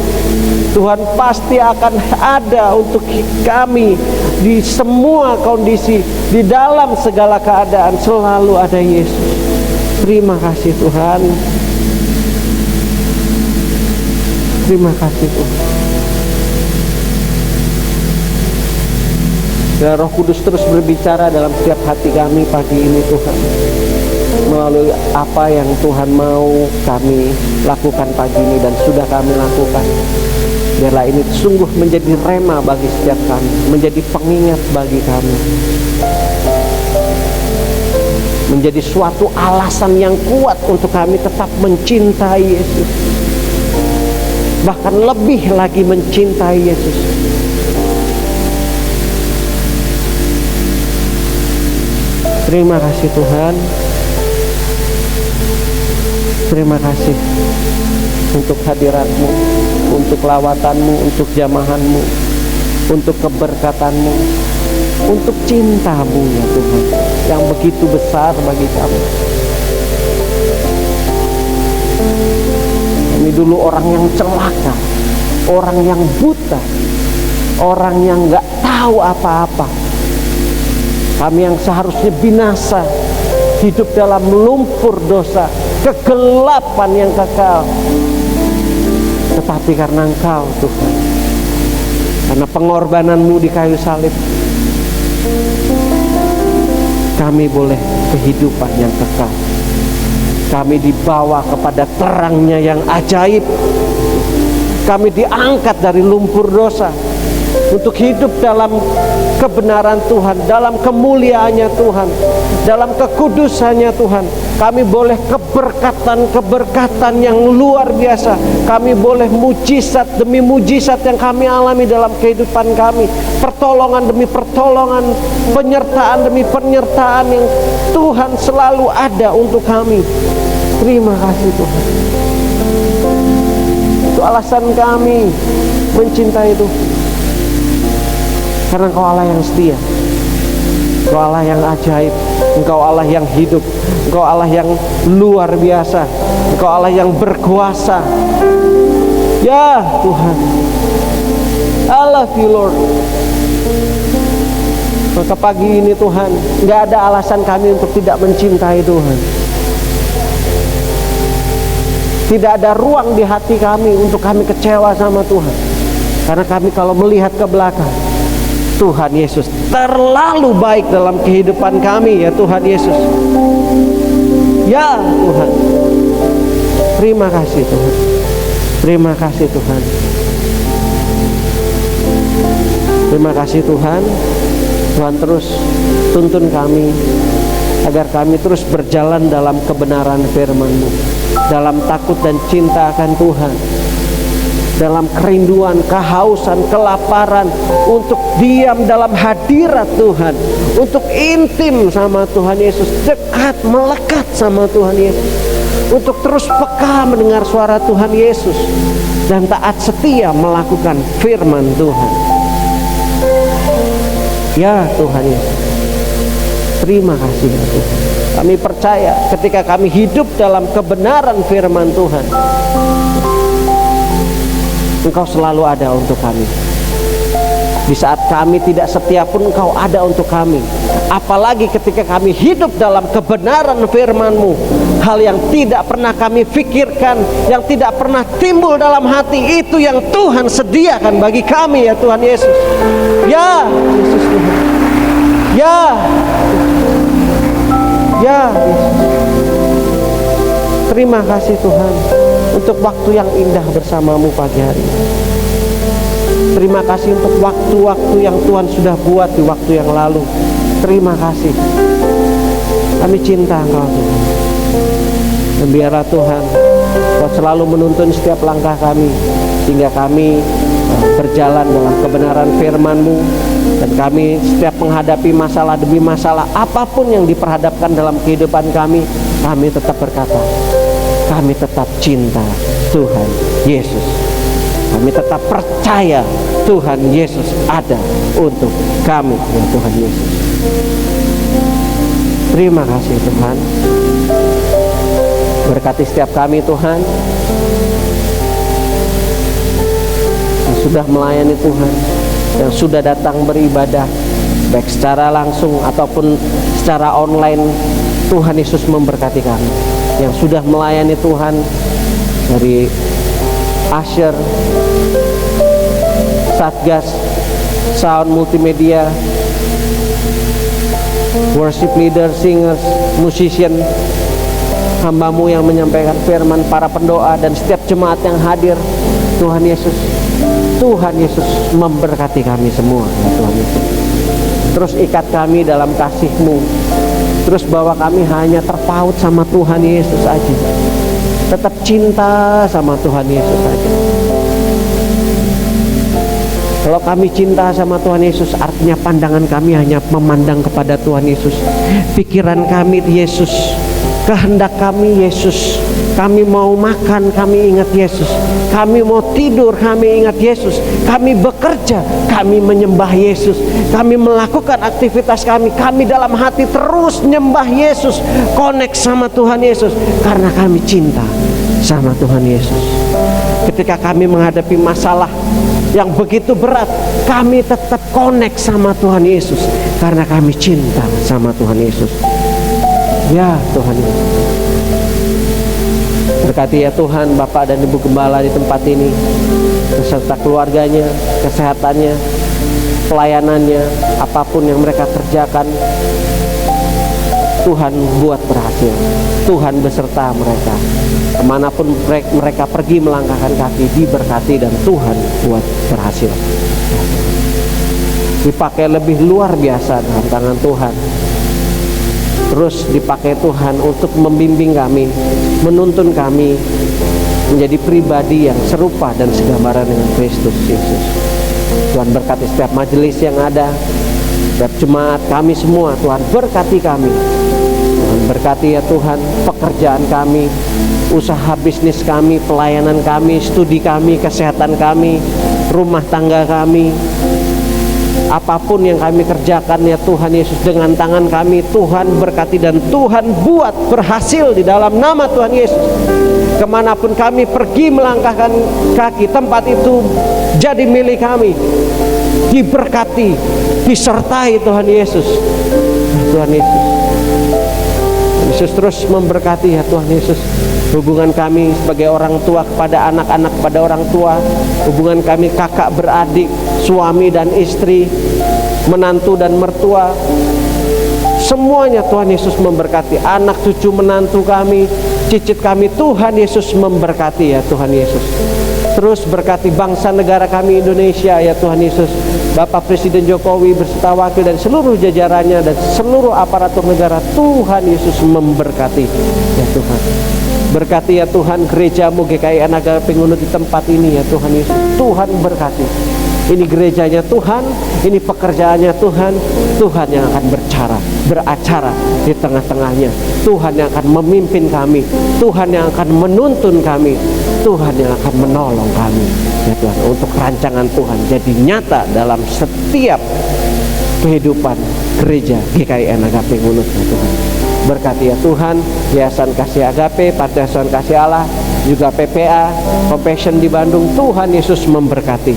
Tuhan pasti akan ada untuk kami di semua kondisi, di dalam segala keadaan selalu ada Yesus. Terima kasih Tuhan. Terima kasih Tuhan. Dan Roh Kudus terus berbicara dalam setiap hati kami pagi ini Tuhan, melalui apa yang Tuhan mau kami lakukan pagi ini dan sudah kami lakukan. Biarlah ini sungguh menjadi rema bagi setiap kami, menjadi pengingat bagi kami, menjadi suatu alasan yang kuat untuk kami tetap mencintai Yesus, bahkan lebih lagi mencintai Yesus. Terima kasih Tuhan. Terima kasih untuk hadirat-Mu, untuk lawatan-Mu, untuk jamahan-Mu, untuk keberkatan-Mu, untuk cinta-Mu ya Tuhan, yang begitu besar bagi kami. Kami dulu orang yang celaka, orang yang buta, orang yang gak tahu apa-apa. Kami yang seharusnya binasa, hidup dalam lumpur dosa, kegelapan yang kekal. Tetapi karena Engkau Tuhan, karena pengorbanan-Mu di kayu salib, kami boleh kehidupan yang kekal. Kami dibawa kepada terangnya yang ajaib. Kami diangkat dari lumpur dosa untuk hidup dalam kebenaran Tuhan, dalam kemuliaannya Tuhan, dalam kekudusannya Tuhan. Kami boleh keberkatan yang luar biasa. Kami boleh mujizat demi mujizat yang kami alami dalam kehidupan kami, pertolongan demi pertolongan, penyertaan demi penyertaan yang Tuhan selalu ada untuk kami. Terima kasih Tuhan. Itu alasan kami mencintai Tuhan, karena Engkau Allah yang setia, Engkau Allah yang ajaib, Engkau Allah yang hidup, Engkau Allah yang luar biasa, Engkau Allah yang berkuasa. Ya Tuhan, I love you Lord. Maka pagi ini Tuhan, gak ada alasan kami untuk tidak mencintai Tuhan. Tidak ada ruang di hati kami untuk kami kecewa sama Tuhan. Karena kami kalau melihat ke belakang, Tuhan Yesus terlalu baik dalam kehidupan kami ya Tuhan Yesus. Ya Tuhan, terima kasih Tuhan. Terima kasih Tuhan. Terima kasih Tuhan. Tuhan terus tuntun kami agar kami terus berjalan dalam kebenaran firman-Mu, dalam takut dan cinta akan Tuhan, dalam kerinduan, kehausan, kelaparan untuk diam dalam hadirat Tuhan, untuk intim sama Tuhan Yesus, dekat, melekat sama Tuhan Yesus, untuk terus peka mendengar suara Tuhan Yesus dan taat setia melakukan firman Tuhan. Ya Tuhan Yesus, terima kasih ya Tuhan. Kami percaya ketika kami hidup dalam kebenaran firman Tuhan, Engkau selalu ada untuk kami. Di saat kami tidak setia pun Engkau ada untuk kami. Apalagi ketika kami hidup dalam kebenaran firman-Mu, hal yang tidak pernah kami pikirkan, yang tidak pernah timbul dalam hati, itu yang Tuhan sediakan bagi kami ya Tuhan Yesus. Ya Yesus Tuhan. Ya Yesus. Terima kasih Tuhan untuk waktu yang indah bersamamu pagi hari ini. Terima kasih untuk waktu-waktu yang Tuhan sudah buat di waktu yang lalu. Terima kasih. Kami cinta Engkau Tuhan. Dan biarlah Tuhan Kau selalu menuntun setiap langkah kami, sehingga kami berjalan dalam kebenaran firman-Mu. Dan kami setiap menghadapi masalah demi masalah apapun yang diperhadapkan dalam kehidupan kami tetap berkata, kami tetap cinta Tuhan Yesus. Kami tetap percaya Tuhan Yesus ada untuk kami, ya Tuhan Yesus. Terima kasih Tuhan. Berkati setiap kami Tuhan yang sudah melayani Tuhan, yang sudah datang beribadah baik secara langsung ataupun secara online. Tuhan Yesus memberkati kami yang sudah melayani Tuhan dari usher, satgas, sound multimedia, worship leader, singers, musician, hamba-Mu yang menyampaikan firman, para pendoa, dan setiap jemaat yang hadir. Tuhan Yesus memberkati kami semua, ya Tuhan Yesus. Terus ikat kami dalam kasih-Mu. Terus bahwa kami hanya terpaut sama Tuhan Yesus aja. Tetap cinta sama Tuhan Yesus aja. Kalau kami cinta sama Tuhan Yesus, artinya pandangan kami hanya memandang kepada Tuhan Yesus. Pikiran kami Yesus, kehendak kami Yesus. Kami mau makan, kami ingat Yesus. Kami mau tidur, kami ingat Yesus. Kami bekerja, kami menyembah Yesus. Kami melakukan aktivitas kami dalam hati terus nyembah Yesus, connect sama Tuhan Yesus, karena kami cinta sama Tuhan Yesus. Ketika kami menghadapi masalah yang begitu berat, kami tetap connect sama Tuhan Yesus, karena kami cinta sama Tuhan Yesus. Ya Tuhan Yesus, berkati ya Tuhan Bapak dan Ibu Gembala di tempat ini, beserta keluarganya, kesehatannya, pelayanannya, apapun yang mereka kerjakan. Tuhan buat berhasil. Tuhan beserta mereka. Kemanapun mereka pergi melangkahkan kaki, diberkati dan Tuhan buat berhasil. Dipakai lebih luar biasa dalam tangan Tuhan. Terus dipakai Tuhan untuk membimbing kami, menuntun kami menjadi pribadi yang serupa dan segambaran dengan Kristus Yesus. Tuhan berkati setiap majelis yang ada, setiap jemaat kami semua. Tuhan berkati kami. Tuhan berkati ya Tuhan pekerjaan kami, usaha bisnis kami, pelayanan kami, studi kami, kesehatan kami, rumah tangga kami. Apapun yang kami kerjakan ya Tuhan Yesus, dengan tangan kami Tuhan berkati dan Tuhan buat berhasil di dalam nama Tuhan Yesus. Kemanapun kami pergi melangkahkan kaki, tempat itu jadi milik kami, diberkati, disertai Tuhan Yesus. Tuhan Yesus, Yesus terus memberkati ya Tuhan Yesus. Hubungan kami sebagai orang tua kepada anak-anak, kepada orang tua, hubungan kami kakak beradik, suami dan istri, menantu dan mertua, semuanya Tuhan Yesus memberkati. Anak cucu menantu kami, cicit kami, Tuhan Yesus memberkati ya Tuhan Yesus. Terus berkati bangsa negara kami Indonesia ya Tuhan Yesus. Bapak Presiden Jokowi beserta wakil dan seluruh jajarannya dan seluruh aparatur negara, Tuhan Yesus memberkati ya Tuhan. Berkati ya Tuhan gereja-Mu GKI Anaga Pengunut di tempat ini ya Tuhan Yesus. Tuhan berkati. Ini gerejanya Tuhan, ini pekerjaannya Tuhan. Tuhan yang akan beracara di tengah-tengahnya. Tuhan yang akan memimpin kami, Tuhan yang akan menuntun kami, Tuhan yang akan menolong kami ya Tuhan, untuk rancangan Tuhan jadi nyata dalam setiap kehidupan gereja GKI Anaga Pengunut ya Tuhan. Berkati ya Tuhan Yayasan Kasih Agape, Panti Asuhan Kasih Allah, juga PPA Compassion di Bandung. Tuhan Yesus memberkati.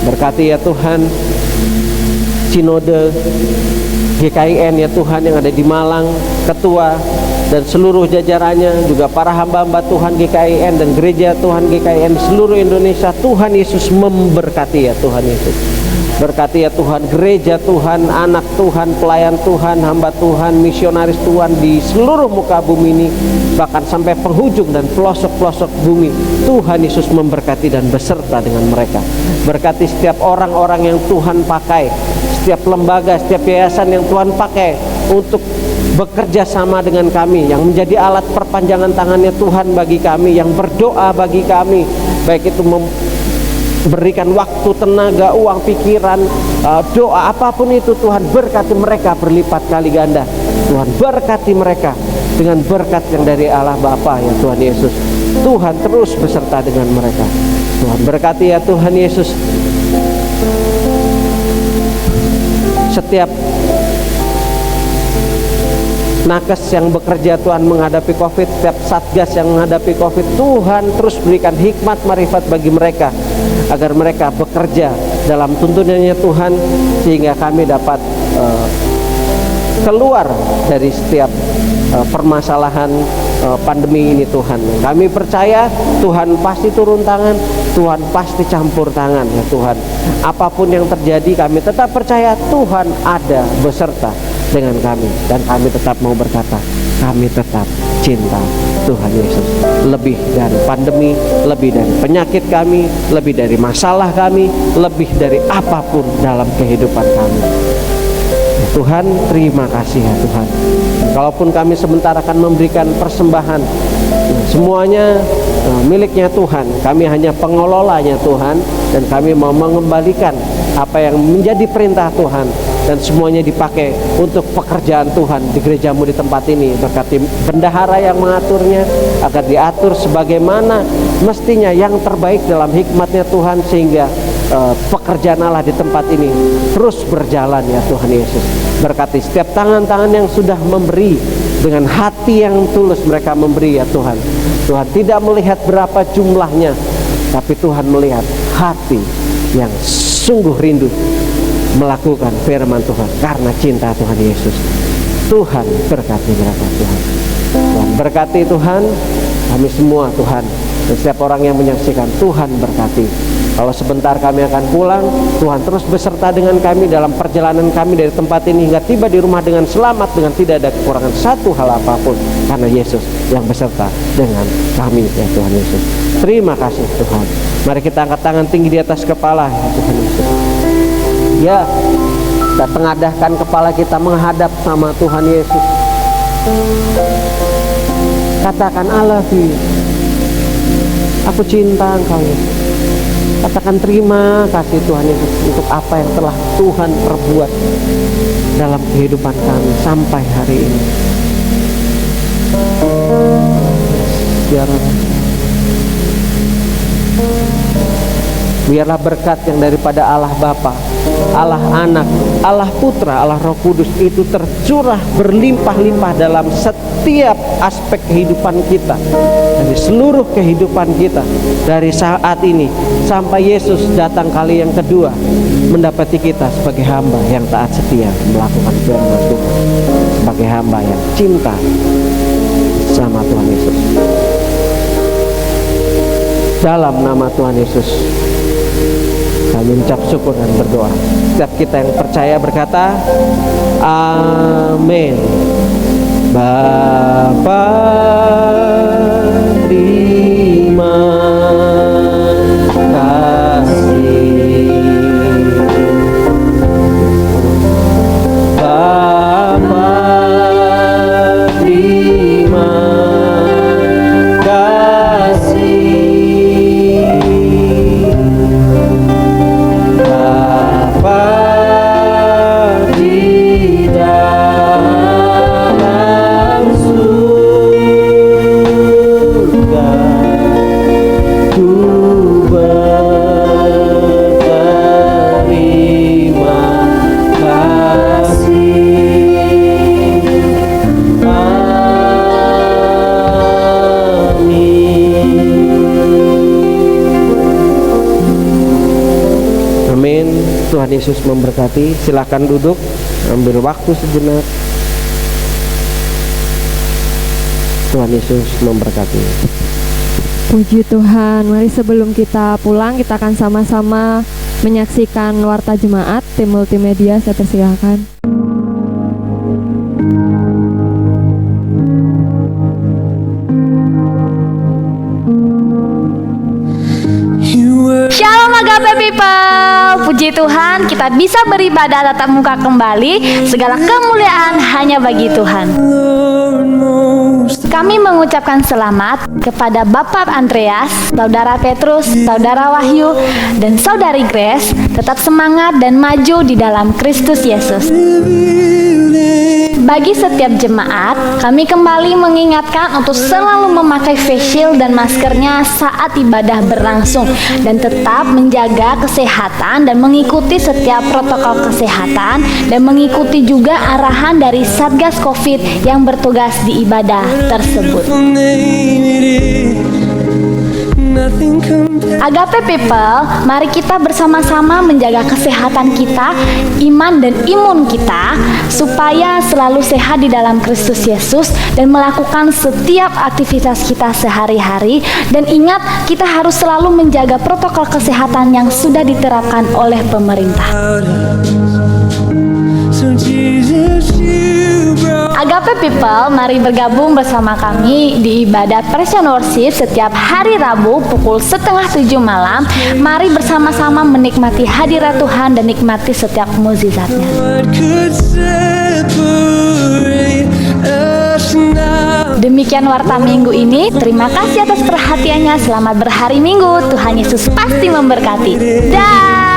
Berkati ya Tuhan Sinode GKIN ya Tuhan yang ada di Malang, ketua dan seluruh jajarannya, juga para hamba-hamba Tuhan GKIN dan gereja Tuhan GKIN seluruh Indonesia. Tuhan Yesus memberkati ya Tuhan Yesus. Berkati ya Tuhan gereja Tuhan, anak Tuhan, pelayan Tuhan, hamba Tuhan, misionaris Tuhan di seluruh muka bumi ini, bahkan sampai penghujung dan pelosok-pelosok bumi. Tuhan Yesus memberkati dan beserta dengan mereka. Berkati setiap orang-orang yang Tuhan pakai, setiap lembaga, setiap yayasan yang Tuhan pakai untuk bekerja sama dengan kami, yang menjadi alat perpanjangan tangannya Tuhan bagi kami, yang berdoa bagi kami, baik itu berikan waktu, tenaga, uang, pikiran, doa, apapun itu. Tuhan berkati mereka berlipat kali ganda. Tuhan berkati mereka dengan berkat yang dari Allah Bapa ya Tuhan Yesus. Tuhan terus beserta dengan mereka. Tuhan berkati ya Tuhan Yesus setiap nakes yang bekerja Tuhan menghadapi COVID, setiap satgas yang menghadapi COVID, Tuhan terus berikan hikmat marifat bagi mereka agar mereka bekerja dalam tuntunannya Tuhan, sehingga kami dapat keluar dari setiap permasalahan pandemi ini Tuhan. Kami percaya Tuhan pasti turun tangan, Tuhan pasti campur tangan ya Tuhan. Apapun yang terjadi kami tetap percaya Tuhan ada beserta dengan kami, dan kami tetap mau berkata kami tetap cinta Tuhan Yesus lebih dari pandemi, lebih dari penyakit kami, lebih dari masalah kami, lebih dari apapun dalam kehidupan kami. Ya Tuhan, terima kasih ya Tuhan. Kalaupun kami sebentar akan memberikan persembahan, semuanya miliknya Tuhan. Kami hanya pengelolanya Tuhan, dan kami mau mengembalikan apa yang menjadi perintah Tuhan, dan semuanya dipakai untuk pekerjaan Tuhan di gerejamu di tempat ini. Berkati bendahara yang mengaturnya agar diatur sebagaimana mestinya yang terbaik dalam hikmatnya Tuhan, sehingga pekerjaan Allah di tempat ini terus berjalan ya Tuhan Yesus. Berkati setiap tangan-tangan yang sudah memberi dengan hati yang tulus, mereka memberi ya Tuhan. Tuhan tidak melihat berapa jumlahnya, tapi Tuhan melihat hati yang sungguh rindu melakukan firman Tuhan karena cinta Tuhan Yesus. Tuhan berkati mereka Tuhan. Tuhan berkati Tuhan kami semua Tuhan, dan setiap orang yang menyaksikan Tuhan berkati. Kalau sebentar kami akan pulang, Tuhan terus beserta dengan kami dalam perjalanan kami dari tempat ini hingga tiba di rumah dengan selamat, dengan tidak ada kekurangan satu hal apapun, karena Yesus yang beserta dengan kami ya Tuhan Yesus. Terima kasih Tuhan. Mari kita angkat tangan tinggi di atas kepala ya Tuhan Yesus. Ya, kita tengadahkan kepala kita menghadap sama Tuhan Yesus. Katakan I love you. Aku cinta Engkau Yesus. Katakan terima kasih Tuhan Yesus untuk apa yang telah Tuhan perbuat dalam kehidupan kami sampai hari ini. Biarlah berkat yang daripada Allah Bapa, Allah Anak, Allah Putra, Allah Roh Kudus itu tercurah berlimpah-limpah dalam setiap aspek kehidupan kita, dari seluruh kehidupan kita, dari saat ini sampai Yesus datang kali yang kedua mendapati kita sebagai hamba yang taat setia melakukan firman Tuhan, sebagai hamba yang cinta sama Tuhan Yesus. Dalam nama Tuhan Yesus kami mengucap syukur dan berdoa. Setiap kita yang percaya berkata amin. Bapa, terima kasih. Bapa, terima kasih. Tuhan Yesus memberkati. Silakan duduk, ambil waktu sejenak. Tuhan Yesus memberkati. Puji Tuhan. Mari sebelum kita pulang, kita akan sama-sama menyaksikan Warta Jemaat. Tim multimedia saya persilakan. Shalom Agape People. Puji Tuhan, kita bisa beribadah tatap muka kembali. Segala kemuliaan hanya bagi Tuhan. Kami mengucapkan selamat kepada Bapak Andreas, Saudara Petrus, Saudara Wahyu, dan Saudari Grace. Tetap semangat dan maju di dalam Kristus Yesus. Bagi setiap jemaat, kami kembali mengingatkan untuk selalu memakai face shield dan maskernya saat ibadah berlangsung, dan tetap menjaga kesehatan dan mengikuti setiap protokol kesehatan, dan mengikuti juga arahan dari Satgas COVID yang bertugas di ibadah tersebut. Agape People, mari kita bersama-sama menjaga kesehatan kita, iman dan imun kita, supaya selalu sehat di dalam Kristus Yesus dan melakukan setiap aktivitas kita sehari-hari. Dan ingat, kita harus selalu menjaga protokol kesehatan yang sudah diterapkan oleh pemerintah. Agape People, mari bergabung bersama kami di ibadah Praise and Worship setiap hari Rabu pukul 6:30 malam. Mari bersama-sama menikmati hadirat Tuhan dan nikmati setiap mukjizatnya. Demikian Warta Minggu ini. Terima kasih atas perhatiannya. Selamat berhari Minggu. Tuhan Yesus pasti memberkati. Dah.